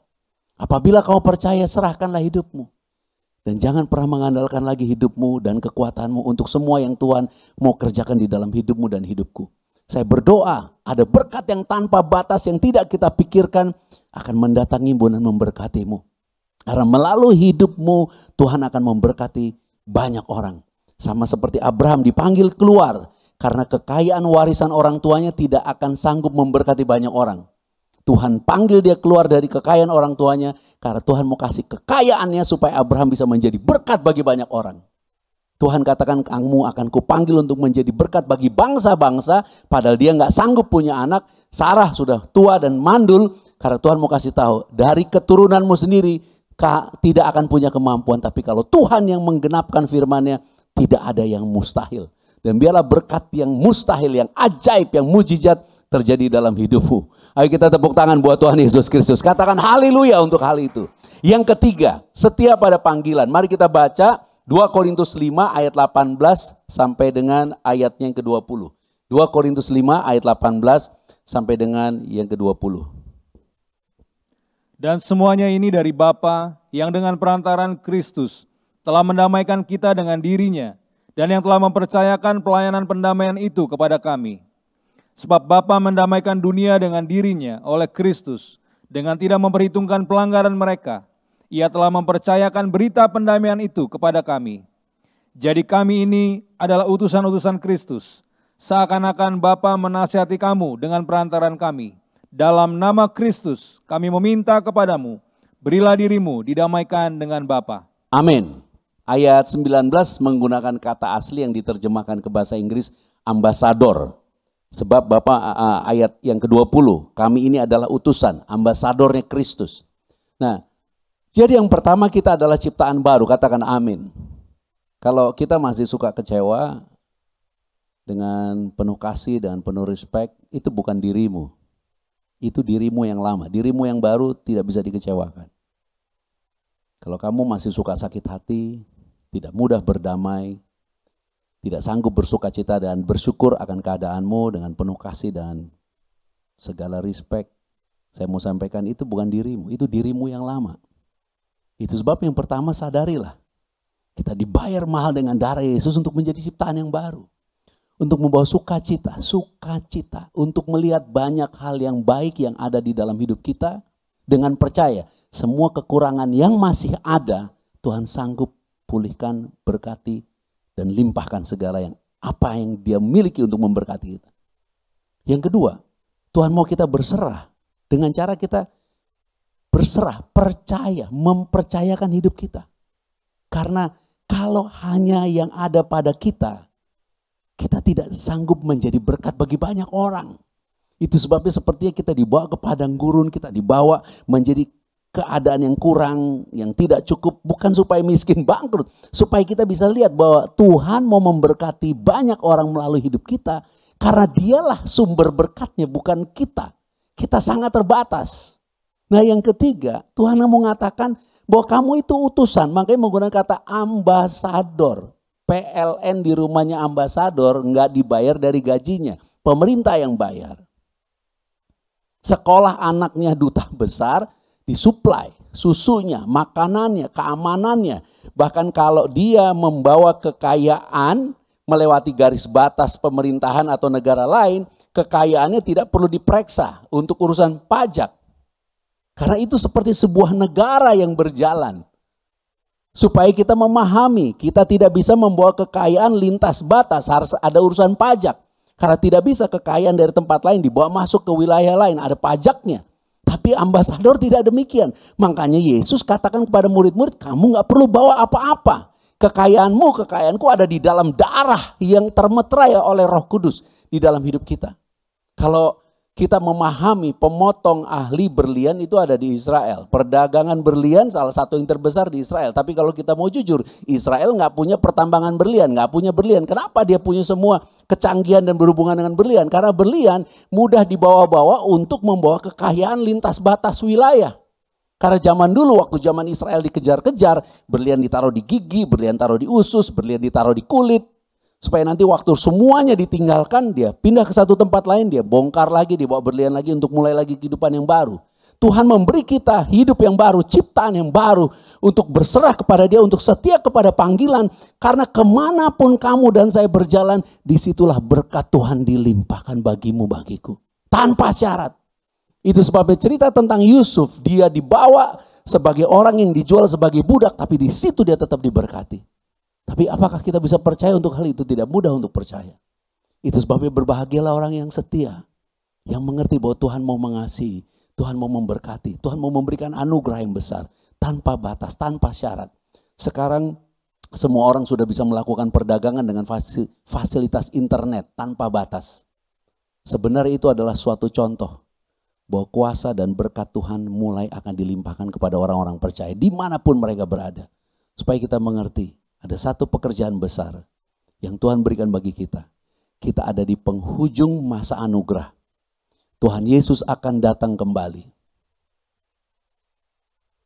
Apabila kau percaya, serahkanlah hidupmu. Dan jangan pernah mengandalkan lagi hidupmu dan kekuatanmu untuk semua yang Tuhan mau kerjakan di dalam hidupmu dan hidupku. Saya berdoa ada berkat yang tanpa batas yang tidak kita pikirkan akan mendatangimu dan memberkatimu. Karena melalui hidupmu Tuhan akan memberkati banyak orang. Sama seperti Abraham dipanggil keluar karena kekayaan warisan orang tuanya tidak akan sanggup memberkati banyak orang. Tuhan panggil dia keluar dari kekayaan orang tuanya karena Tuhan mau kasih kekayaannya supaya Abraham bisa menjadi berkat bagi banyak orang. Tuhan katakan kamu akan kupanggil untuk menjadi berkat bagi bangsa-bangsa, padahal dia nggak sanggup punya anak. Sarah sudah tua dan mandul, karena Tuhan mau kasih tahu dari keturunanmu sendiri tidak akan punya kemampuan, tapi kalau Tuhan yang menggenapkan firman-Nya, tidak ada yang mustahil. Dan biarlah berkat yang mustahil, yang ajaib, yang mujizat terjadi dalam hidupmu. Ayo kita tepuk tangan buat Tuhan Yesus Kristus. Katakan haleluya untuk hal itu. Yang ketiga, setia pada panggilan. Mari kita baca 2 Korintus 5 ayat 18 sampai dengan ayatnya yang ke-20. 2 Korintus 5 ayat 18 sampai dengan yang ke-20. Dan semuanya ini dari Bapa yang dengan perantaran Kristus telah mendamaikan kita dengan dirinya dan yang telah mempercayakan pelayanan pendamaian itu kepada kami. Sebab Bapa mendamaikan dunia dengan dirinya oleh Kristus dengan tidak memperhitungkan pelanggaran mereka. Ia telah mempercayakan berita pendamaian itu kepada kami. Jadi kami ini adalah utusan-utusan Kristus. Seakan-akan Bapa menasihati kamu dengan perantaran kami. Dalam nama Kristus kami meminta kepadamu, berilah dirimu didamaikan dengan Bapa. Amin. Ayat 19 menggunakan kata asli yang diterjemahkan ke bahasa Inggris, ambasador. Sebab Bapak ayat yang ke-20, kami ini adalah utusan, ambasadornya Kristus. Nah, jadi yang pertama kita adalah ciptaan baru, katakan amin. Kalau kita masih suka kecewa dengan penuh kasih dan penuh respect, itu bukan dirimu. Itu dirimu yang lama, dirimu yang baru tidak bisa dikecewakan. Kalau kamu masih suka sakit hati, tidak mudah berdamai, tidak sanggup bersuka cita dan bersyukur akan keadaanmu dengan penuh kasih dan segala respect, saya mau sampaikan itu bukan dirimu, itu dirimu yang lama. Itu sebab yang pertama sadarilah, kita dibayar mahal dengan darah Yesus untuk menjadi ciptaan yang baru. Untuk membawa sukacita, untuk melihat banyak hal yang baik yang ada di dalam hidup kita. Dengan percaya, semua kekurangan yang masih ada, Tuhan sanggup pulihkan, berkati, dan limpahkan segala yang apa yang Dia miliki untuk memberkati kita. Yang kedua, Tuhan mau kita berserah dengan cara kita berserah, percaya, mempercayakan hidup kita. Karena kalau hanya yang ada pada kita tidak sanggup menjadi berkat bagi banyak orang. Itu sebabnya sepertinya kita dibawa ke padang gurun, kita dibawa menjadi keadaan yang kurang, yang tidak cukup, bukan supaya miskin bangkrut, supaya kita bisa lihat bahwa Tuhan mau memberkati banyak orang melalui hidup kita, karena Dialah sumber berkatnya, bukan kita. Kita sangat terbatas. Nah yang ketiga, Tuhan mau mengatakan bahwa kamu itu utusan, makanya menggunakan kata ambasador. PLN di rumahnya ambasador nggak dibayar dari gajinya, pemerintah yang bayar. Sekolah anaknya duta besar, disuplai susunya, makanannya, keamanannya. Bahkan kalau dia membawa kekayaan melewati garis batas pemerintahan atau negara lain, kekayaannya tidak perlu diperiksa untuk urusan pajak. Karena itu seperti sebuah negara yang berjalan. Supaya kita memahami, kita tidak bisa membawa kekayaan lintas batas, harus ada urusan pajak. Karena tidak bisa kekayaan dari tempat lain dibawa masuk ke wilayah lain, ada pajaknya. Tapi ambasador tidak demikian. Makanya Yesus katakan kepada murid-murid, kamu gak perlu bawa apa-apa. Kekayaanku ada di dalam darah yang termeterai oleh Roh Kudus di dalam hidup kita. Kalau kita memahami pemotong ahli berlian itu ada di Israel. Perdagangan berlian salah satu yang terbesar di Israel. Tapi kalau kita mau jujur, Israel nggak punya pertambangan berlian, nggak punya berlian. Kenapa dia punya semua kecanggihan dan berhubungan dengan berlian? Karena berlian mudah dibawa-bawa untuk membawa kekayaan lintas batas wilayah. Karena zaman dulu waktu zaman Israel dikejar-kejar, berlian ditaruh di gigi, berlian taruh di usus, berlian ditaruh di kulit. Supaya nanti waktu semuanya ditinggalkan, dia pindah ke satu tempat lain, dia bongkar lagi, dibawa berlian lagi untuk mulai lagi kehidupan yang baru. Tuhan memberi kita hidup yang baru, ciptaan yang baru, untuk berserah kepada dia, untuk setia kepada panggilan. Karena kemanapun kamu dan saya berjalan, disitulah berkat Tuhan dilimpahkan bagimu, bagiku. Tanpa syarat. Itu sebabnya cerita tentang Yusuf, dia dibawa sebagai orang yang dijual sebagai budak, tapi di situ dia tetap diberkati. Tapi apakah kita bisa percaya untuk hal itu? Tidak mudah untuk percaya. Itu sebabnya berbahagialah orang yang setia. Yang mengerti bahwa Tuhan mau mengasihi. Tuhan mau memberkati. Tuhan mau memberikan anugerah yang besar. Tanpa batas, tanpa syarat. Sekarang semua orang sudah bisa melakukan perdagangan dengan fasilitas internet tanpa batas. Sebenarnya itu adalah suatu contoh. Bahwa kuasa dan berkat Tuhan mulai akan dilimpahkan kepada orang-orang percaya. Dimanapun mereka berada. Supaya kita mengerti. Ada satu pekerjaan besar yang Tuhan berikan bagi kita. Kita ada di penghujung masa anugerah. Tuhan Yesus akan datang kembali.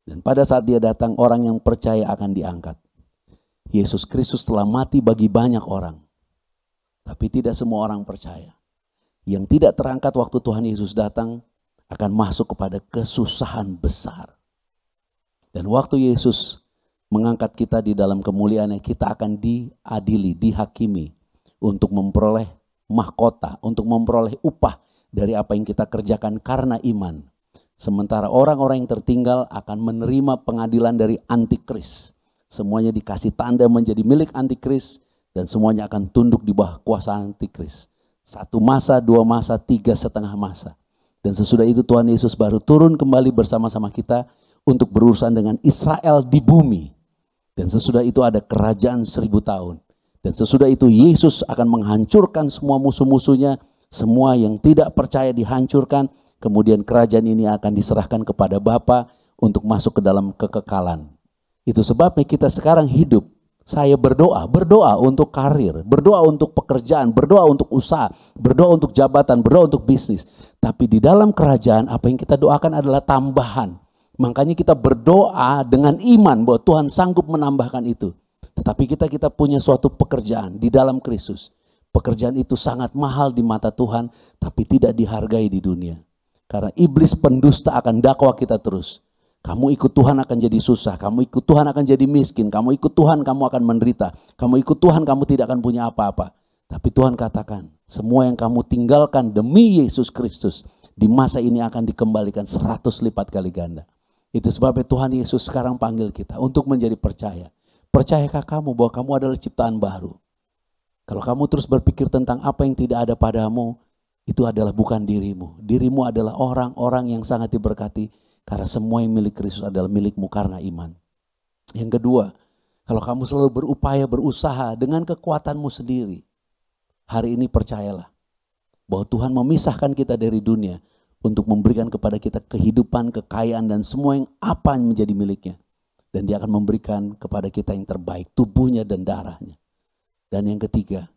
Dan pada saat dia datang, orang yang percaya akan diangkat. Yesus Kristus telah mati bagi banyak orang. Tapi tidak semua orang percaya. Yang tidak terangkat waktu Tuhan Yesus datang akan masuk kepada kesusahan besar. Dan waktu Yesus mengangkat kita di dalam kemuliaannya, kita akan diadili, dihakimi untuk memperoleh mahkota, untuk memperoleh upah dari apa yang kita kerjakan karena iman. Sementara orang-orang yang tertinggal akan menerima pengadilan dari antikris. Semuanya dikasih tanda menjadi milik antikris dan semuanya akan tunduk di bawah kuasa antikris. 1 masa, 2 masa, 3,5 masa. Dan sesudah itu Tuhan Yesus baru turun kembali bersama-sama kita untuk berurusan dengan Israel di bumi. Dan sesudah itu ada kerajaan 1000 tahun. Dan sesudah itu Yesus akan menghancurkan semua musuh-musuhnya. Semua yang tidak percaya dihancurkan. Kemudian kerajaan ini akan diserahkan kepada Bapa untuk masuk ke dalam kekekalan. Itu sebabnya kita sekarang hidup. Saya berdoa untuk karir, berdoa untuk pekerjaan, berdoa untuk usaha, berdoa untuk jabatan, berdoa untuk bisnis. Tapi di dalam kerajaan apa yang kita doakan adalah tambahan. Makanya kita berdoa dengan iman bahwa Tuhan sanggup menambahkan itu. Tetapi kita punya suatu pekerjaan di dalam Kristus. Pekerjaan itu sangat mahal di mata Tuhan, tapi tidak dihargai di dunia. Karena iblis pendusta akan dakwa kita terus. Kamu ikut Tuhan akan jadi susah, kamu ikut Tuhan akan jadi miskin, kamu ikut Tuhan kamu akan menderita, kamu ikut Tuhan kamu tidak akan punya apa-apa. Tapi Tuhan katakan, semua yang kamu tinggalkan demi Yesus Kristus, di masa ini akan dikembalikan 100 lipat kali ganda. Itu sebabnya Tuhan Yesus sekarang panggil kita untuk menjadi percaya. Percayakah kamu bahwa kamu adalah ciptaan baru? Kalau kamu terus berpikir tentang apa yang tidak ada padamu, itu adalah bukan dirimu. Dirimu adalah orang-orang yang sangat diberkati karena semua yang milik Kristus adalah milikmu karena iman. Yang kedua, kalau kamu selalu berupaya, berusaha dengan kekuatanmu sendiri, hari ini percayalah bahwa Tuhan memisahkan kita dari dunia untuk memberikan kepada kita kehidupan, kekayaan, dan semua yang apa yang menjadi miliknya. Dan dia akan memberikan kepada kita yang terbaik, tubuhnya dan darahnya. Dan yang ketiga,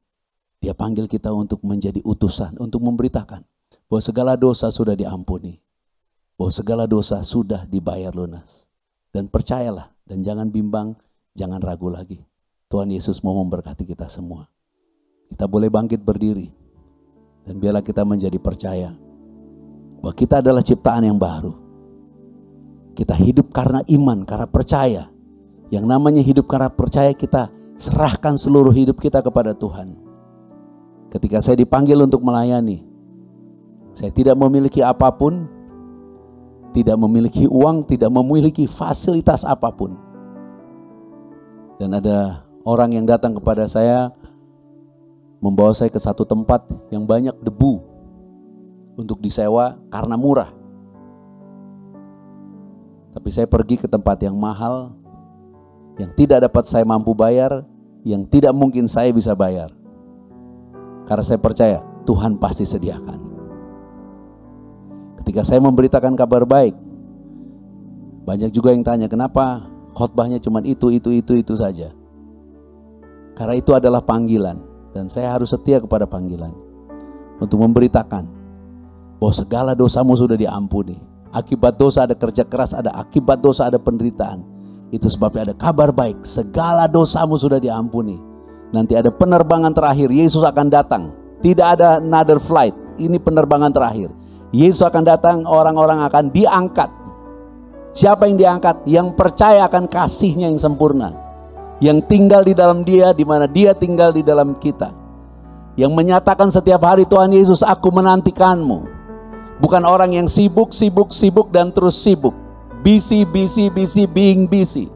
dia panggil kita untuk menjadi utusan, untuk memberitakan bahwa segala dosa sudah diampuni. Bahwa segala dosa sudah dibayar lunas. Dan percayalah, dan jangan bimbang, jangan ragu lagi. Tuhan Yesus mau memberkati kita semua. Kita boleh bangkit berdiri. Dan biarlah kita menjadi percaya bahwa kita adalah ciptaan yang baru. Kita hidup karena iman, karena percaya. Yang namanya hidup karena percaya, kita serahkan seluruh hidup kita kepada Tuhan. Ketika saya dipanggil untuk melayani, saya tidak memiliki apapun, tidak memiliki uang, tidak memiliki fasilitas apapun. Dan ada orang yang datang kepada saya, membawa saya ke satu tempat yang banyak debu, untuk disewa karena murah. Tapi saya pergi ke tempat yang mahal, yang tidak dapat saya mampu bayar, yang tidak mungkin saya bisa bayar. Karena saya percaya Tuhan pasti sediakan. Ketika saya memberitakan kabar baik, banyak juga yang tanya, kenapa khotbahnya cuma itu saja? Karena itu adalah panggilan, dan saya harus setia kepada panggilan untuk memberitakan bahwa segala dosamu sudah diampuni. Akibat dosa ada kerja keras, ada akibat dosa ada penderitaan. Itu sebabnya ada kabar baik, segala dosamu sudah diampuni. Nanti ada penerbangan terakhir, Yesus akan datang. Tidak ada another flight, ini penerbangan terakhir. Yesus akan datang, orang-orang akan diangkat. Siapa yang diangkat? Yang percaya akan kasih-Nya yang sempurna, yang tinggal di dalam Dia, di mana Dia tinggal di dalam kita, yang menyatakan setiap hari, Tuhan Yesus, aku menantikanmu. Bukan orang yang sibuk dan terus sibuk, busy, being busy,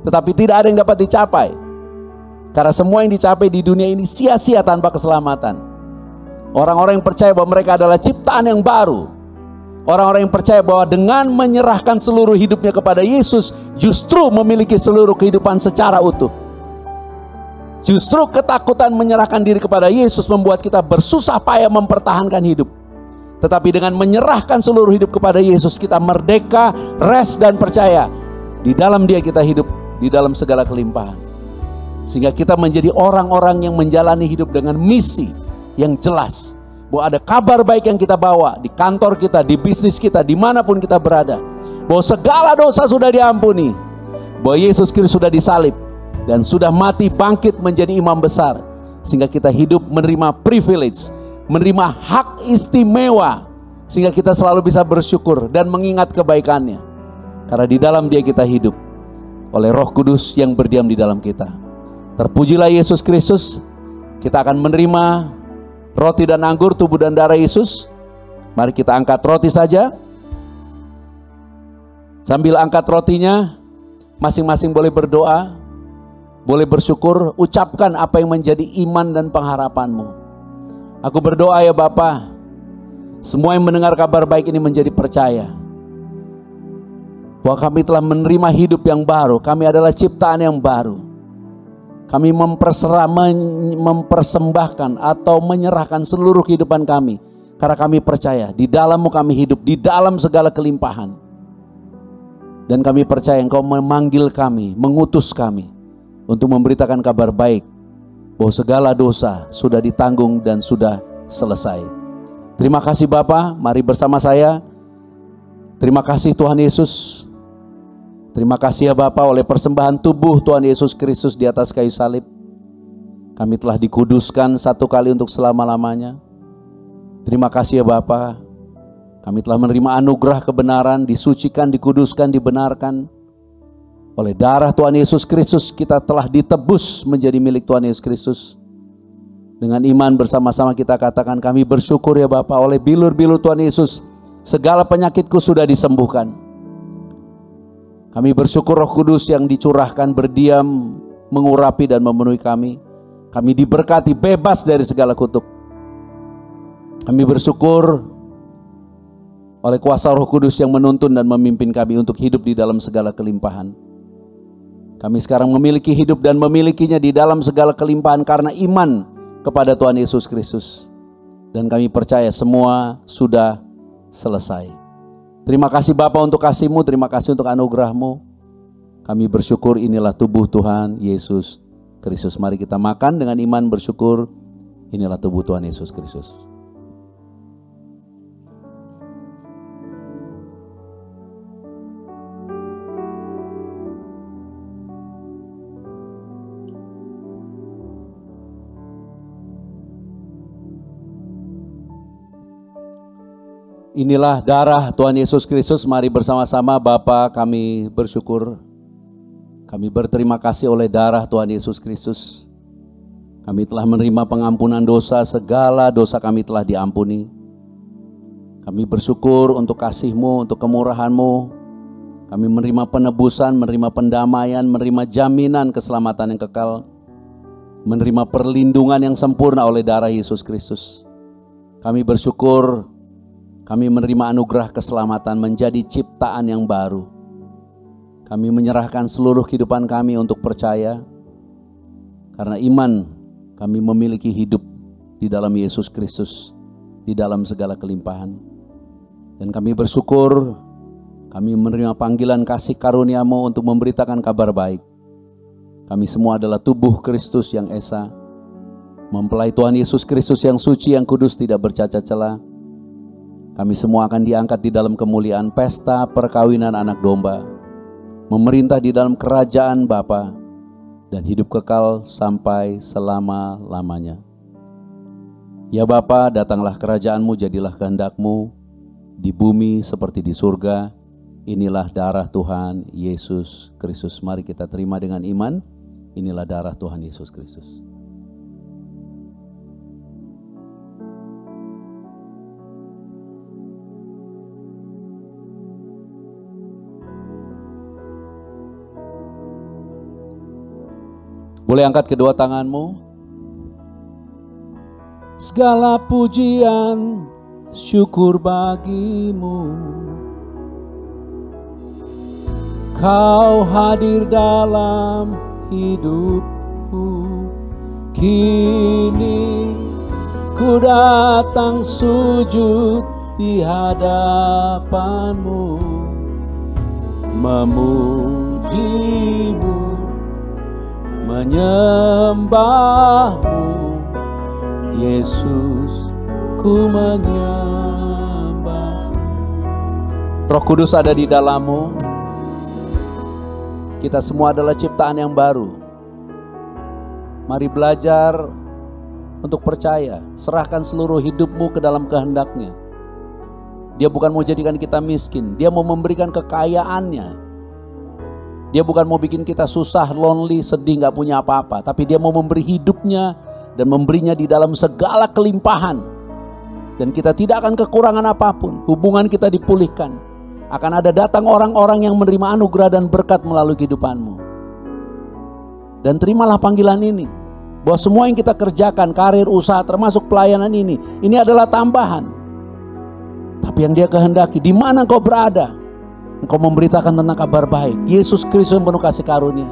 tetapi tidak ada yang dapat dicapai. Karena semua yang dicapai di dunia ini sia-sia tanpa keselamatan. Orang-orang yang percaya bahwa mereka adalah ciptaan yang baru, orang-orang yang percaya bahwa dengan menyerahkan seluruh hidupnya kepada Yesus, justru memiliki seluruh kehidupan secara utuh. Justru ketakutan menyerahkan diri kepada Yesus membuat kita bersusah payah mempertahankan hidup. Tetapi dengan menyerahkan seluruh hidup kepada Yesus, kita merdeka, rest dan percaya. Di dalam Dia kita hidup, di dalam segala kelimpahan. Sehingga kita menjadi orang-orang yang menjalani hidup dengan misi yang jelas. Bahwa ada kabar baik yang kita bawa di kantor kita, di bisnis kita, dimanapun kita berada. Bahwa segala dosa sudah diampuni. Bahwa Yesus Kristus sudah disalib dan sudah mati bangkit menjadi imam besar. Sehingga kita hidup menerima privilege, menerima hak istimewa, sehingga kita selalu bisa bersyukur dan mengingat kebaikannya. Karena di dalam Dia kita hidup oleh Roh Kudus yang berdiam di dalam kita. Terpujilah Yesus Kristus. Kita akan menerima roti dan anggur, tubuh dan darah Yesus. Mari kita angkat roti saja. Sambil angkat rotinya, masing-masing boleh berdoa, boleh bersyukur, ucapkan apa yang menjadi iman dan pengharapanmu. Aku berdoa ya Bapa, semua yang mendengar kabar baik ini menjadi percaya bahwa kami telah menerima hidup yang baru. Kami adalah ciptaan yang baru. Kami mempersembahkan atau menyerahkan seluruh kehidupan kami, karena kami percaya di dalam-Mu kami hidup, di dalam segala kelimpahan. Dan kami percaya Engkau memanggil kami, mengutus kami untuk memberitakan kabar baik bahwa segala dosa sudah ditanggung dan sudah selesai. Terima kasih Bapa, mari bersama saya. Terima kasih Tuhan Yesus. Terima kasih ya Bapa, oleh persembahan tubuh Tuhan Yesus Kristus di atas kayu salib, kami telah dikuduskan satu kali untuk selama-lamanya. Terima kasih ya Bapa, kami telah menerima anugerah kebenaran, disucikan, dikuduskan, dibenarkan. Oleh darah Tuhan Yesus Kristus kita telah ditebus menjadi milik Tuhan Yesus Kristus. Dengan iman bersama-sama kita katakan, kami bersyukur ya Bapa, oleh bilur-bilur Tuhan Yesus segala penyakitku sudah disembuhkan. Kami bersyukur Roh Kudus yang dicurahkan berdiam, mengurapi dan memenuhi kami. Kami diberkati, bebas dari segala kutuk. Kami bersyukur oleh kuasa Roh Kudus yang menuntun dan memimpin kami untuk hidup di dalam segala kelimpahan. Kami sekarang memiliki hidup dan memilikinya di dalam segala kelimpahan karena iman kepada Tuhan Yesus Kristus. Dan kami percaya semua sudah selesai. Terima kasih Bapa untuk kasih-Mu, terima kasih untuk anugerah-Mu. Kami bersyukur inilah tubuh Tuhan Yesus Kristus. Mari kita makan dengan iman bersyukur. Inilah tubuh Tuhan Yesus Kristus. Inilah darah Tuhan Yesus Kristus. Mari bersama-sama Bapa kami bersyukur. Kami berterima kasih oleh darah Tuhan Yesus Kristus. Kami telah menerima pengampunan dosa, segala dosa kami telah diampuni. Kami bersyukur untuk kasih-Mu, untuk kemurahan-Mu. Kami menerima penebusan, menerima pendamaian, menerima jaminan keselamatan yang kekal. Menerima perlindungan yang sempurna oleh darah Yesus Kristus. Kami bersyukur. Kami menerima anugerah keselamatan menjadi ciptaan yang baru. Kami menyerahkan seluruh kehidupan kami untuk percaya. Karena iman kami memiliki hidup di dalam Yesus Kristus, di dalam segala kelimpahan. Dan kami bersyukur kami menerima panggilan kasih karunia-Mu untuk memberitakan kabar baik. Kami semua adalah tubuh Kristus yang esa, mempelai Tuhan Yesus Kristus yang suci, yang kudus, tidak bercacat celah. Kami semua akan diangkat di dalam kemuliaan pesta perkawinan anak domba, memerintah di dalam kerajaan Bapa, dan hidup kekal sampai selama-lamanya. Ya Bapa, datanglah kerajaan-Mu, jadilah kehendak-Mu di bumi seperti di surga. Inilah darah Tuhan Yesus Kristus. Mari kita terima dengan iman. Inilah darah Tuhan Yesus Kristus. Boleh angkat kedua tanganmu. Segala pujian, syukur bagimu. Kau hadir dalam hidupku. Kini ku datang sujud di hadapan-Mu, memuji-Mu, menyembah-Mu. Yesus, ku menyembah. Roh Kudus ada di dalam-Mu. Kita semua adalah ciptaan yang baru. Mari belajar untuk percaya. Serahkan seluruh hidupmu ke dalam kehendak-Nya. Dia bukan mau jadikan kita miskin. Dia mau memberikan kekayaannya. Dia bukan mau bikin kita susah, lonely, sedih, gak punya apa-apa. Tapi Dia mau memberi hidupnya dan memberinya di dalam segala kelimpahan. Dan kita tidak akan kekurangan apapun. Hubungan kita dipulihkan. Akan ada datang orang-orang yang menerima anugerah dan berkat melalui kehidupanmu. Dan terimalah panggilan ini. Bahwa semua yang kita kerjakan, karir, usaha, termasuk pelayanan ini adalah tambahan. Tapi yang Dia kehendaki, di mana engkau berada, engkau memberitakan tentang kabar baik. Yesus Kristus yang penuh kasih karunia.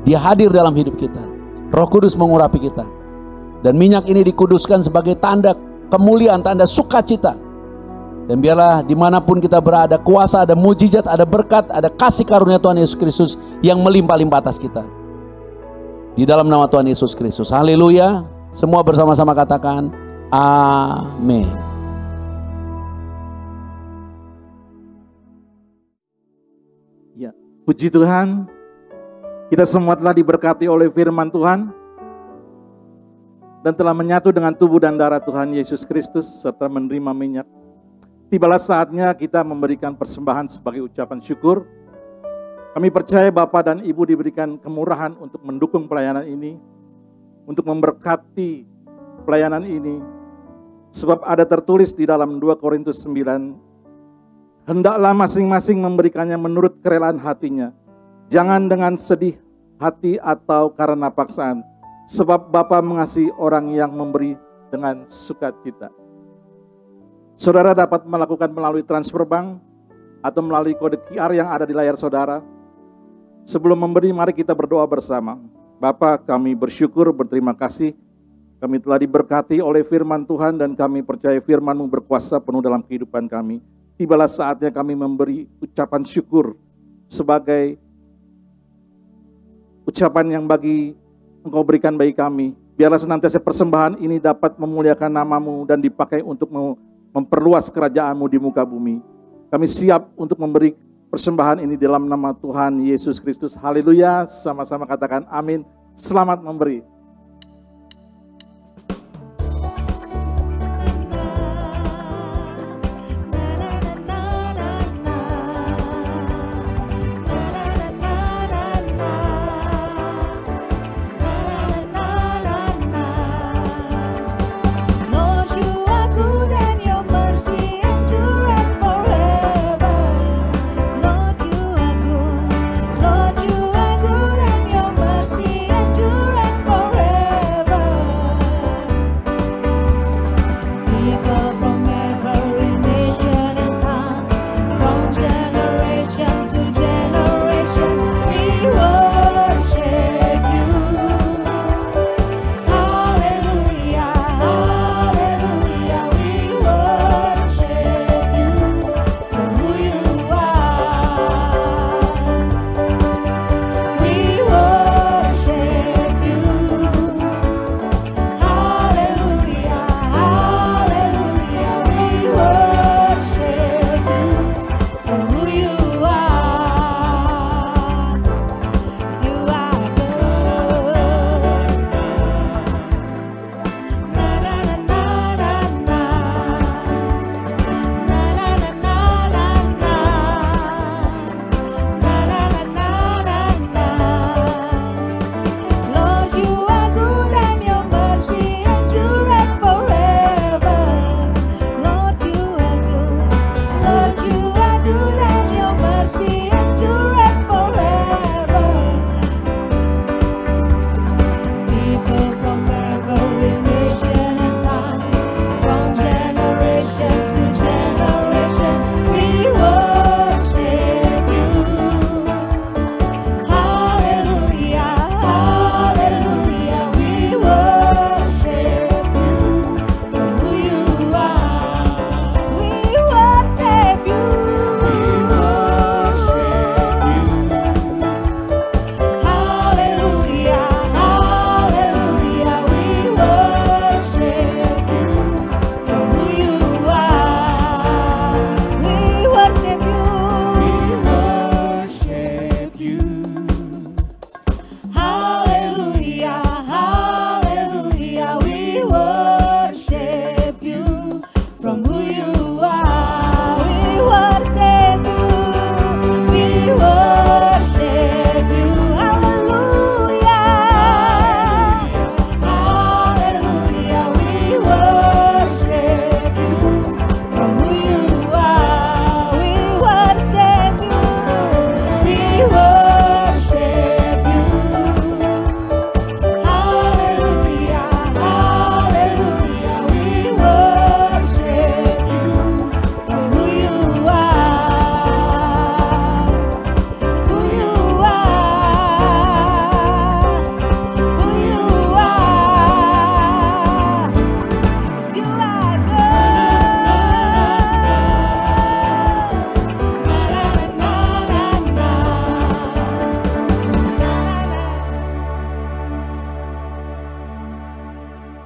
Dia hadir dalam hidup kita. Roh Kudus mengurapi kita. Dan minyak ini dikuduskan sebagai tanda kemuliaan, tanda sukacita. Dan biarlah dimanapun kita berada, kuasa, ada mujizat, ada berkat, ada kasih karunia Tuhan Yesus Kristus yang melimpah-limpah atas kita. Di dalam nama Tuhan Yesus Kristus. Haleluya. Semua bersama-sama katakan amin. Ya, puji Tuhan. Kita semua telah diberkati oleh firman Tuhan dan telah menyatu dengan tubuh dan darah Tuhan Yesus Kristus serta menerima minyak. Tibalah saatnya kita memberikan persembahan sebagai ucapan syukur. Kami percaya Bapak dan Ibu diberikan kemurahan untuk mendukung pelayanan ini, untuk memberkati pelayanan ini. Sebab ada tertulis di dalam 2 Korintus 9, hendaklah masing-masing memberikannya menurut kerelaan hatinya, jangan dengan sedih hati atau karena paksaan. Sebab Bapa mengasihi orang yang memberi dengan sukacita. Saudara dapat melakukan melalui transfer bank atau melalui kode QR yang ada di layar saudara. Sebelum memberi, mari kita berdoa bersama. Bapa, kami bersyukur, berterima kasih. Kami telah diberkati oleh firman Tuhan dan kami percaya firman-Mu berkuasa penuh dalam kehidupan kami. Tibalah saatnya kami memberi ucapan syukur sebagai ucapan yang bagi Engkau berikan bagi kami. Biarlah senantiasa persembahan ini dapat memuliakan nama-Mu dan dipakai untuk memperluas kerajaan-Mu di muka bumi. Kami siap untuk memberi persembahan ini dalam nama Tuhan Yesus Kristus. Haleluya. Sama-sama katakan amin. Selamat memberi. Lord, you are good and your mercy endureth forever.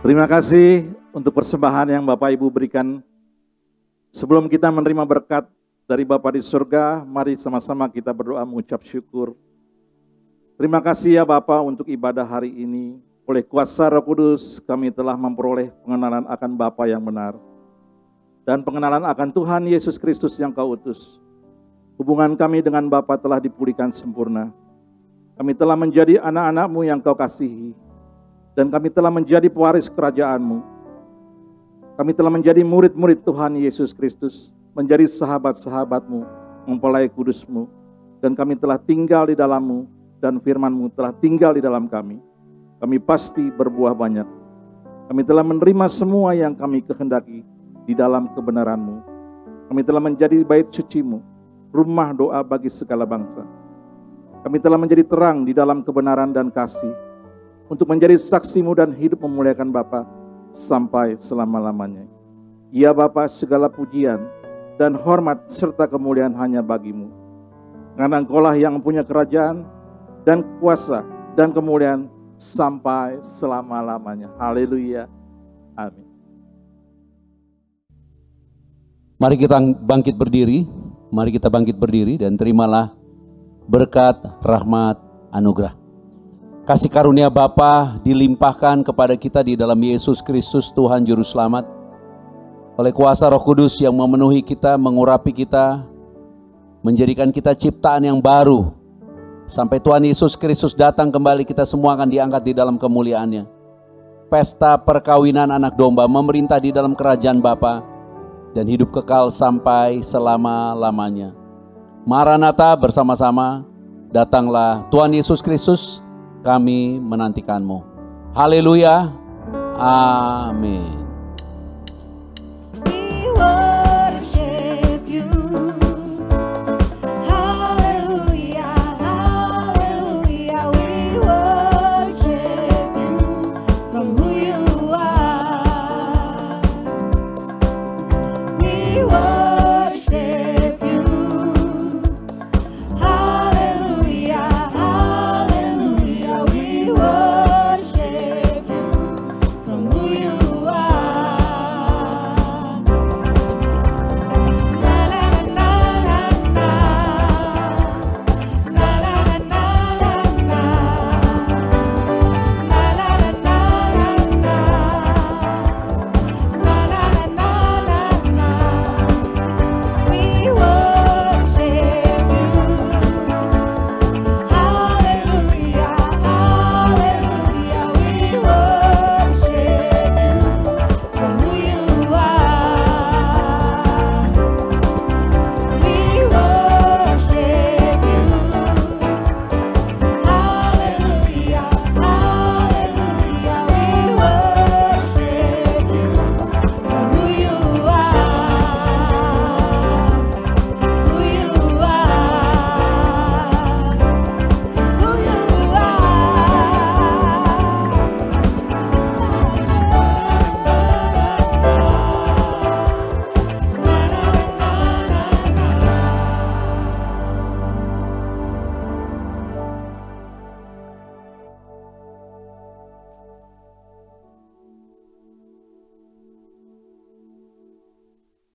Terima kasih untuk persembahan yang Bapak Ibu berikan. Sebelum kita menerima berkat dari Bapa di surga, mari sama-sama kita berdoa mengucap syukur. Terima kasih ya Bapa untuk ibadah hari ini. Oleh kuasa Roh Kudus kami telah memperoleh pengenalan akan Bapa yang benar. Dan pengenalan akan Tuhan Yesus Kristus yang Kau utus. Hubungan kami dengan Bapa telah dipulihkan sempurna. Kami telah menjadi anak-anak-Mu yang Kau kasihi. Dan kami telah menjadi pewaris kerajaan-Mu. Kami telah menjadi murid-murid Tuhan Yesus Kristus, menjadi sahabat-sahabat-Mu, mempelai kudus-Mu. Dan kami telah tinggal di dalam-Mu, dan firman-Mu telah tinggal di dalam kami. Kami pasti berbuah banyak. Kami telah menerima semua yang kami kehendaki di dalam kebenaran-Mu. Kami telah menjadi bait suci-Mu, rumah doa bagi segala bangsa. Kami telah menjadi terang di dalam kebenaran dan kasih, untuk menjadi saksi-Mu dan hidup memuliakan Bapa sampai selama-lamanya. Ya Bapa, segala pujian dan hormat serta kemuliaan hanya bagi-Mu. Karena Engkau-lah yang mempunyai kerajaan dan kuasa dan kemuliaan sampai selama-lamanya. Haleluya. Amin. Mari kita bangkit berdiri. Mari kita bangkit berdiri dan terimalah berkat, rahmat, anugerah. Kasih karunia Bapa dilimpahkan kepada kita di dalam Yesus Kristus Tuhan Juru Selamat. Oleh kuasa Roh Kudus yang memenuhi kita, mengurapi kita, menjadikan kita ciptaan yang baru. Sampai Tuhan Yesus Kristus datang kembali, kita semua akan diangkat di dalam kemuliaan-Nya. Pesta perkawinan anak domba memerintah di dalam kerajaan Bapa dan hidup kekal sampai selama-lamanya. Maranatha, bersama-sama datanglah Tuhan Yesus Kristus. Kami menantikan-Mu. Haleluya. Amin.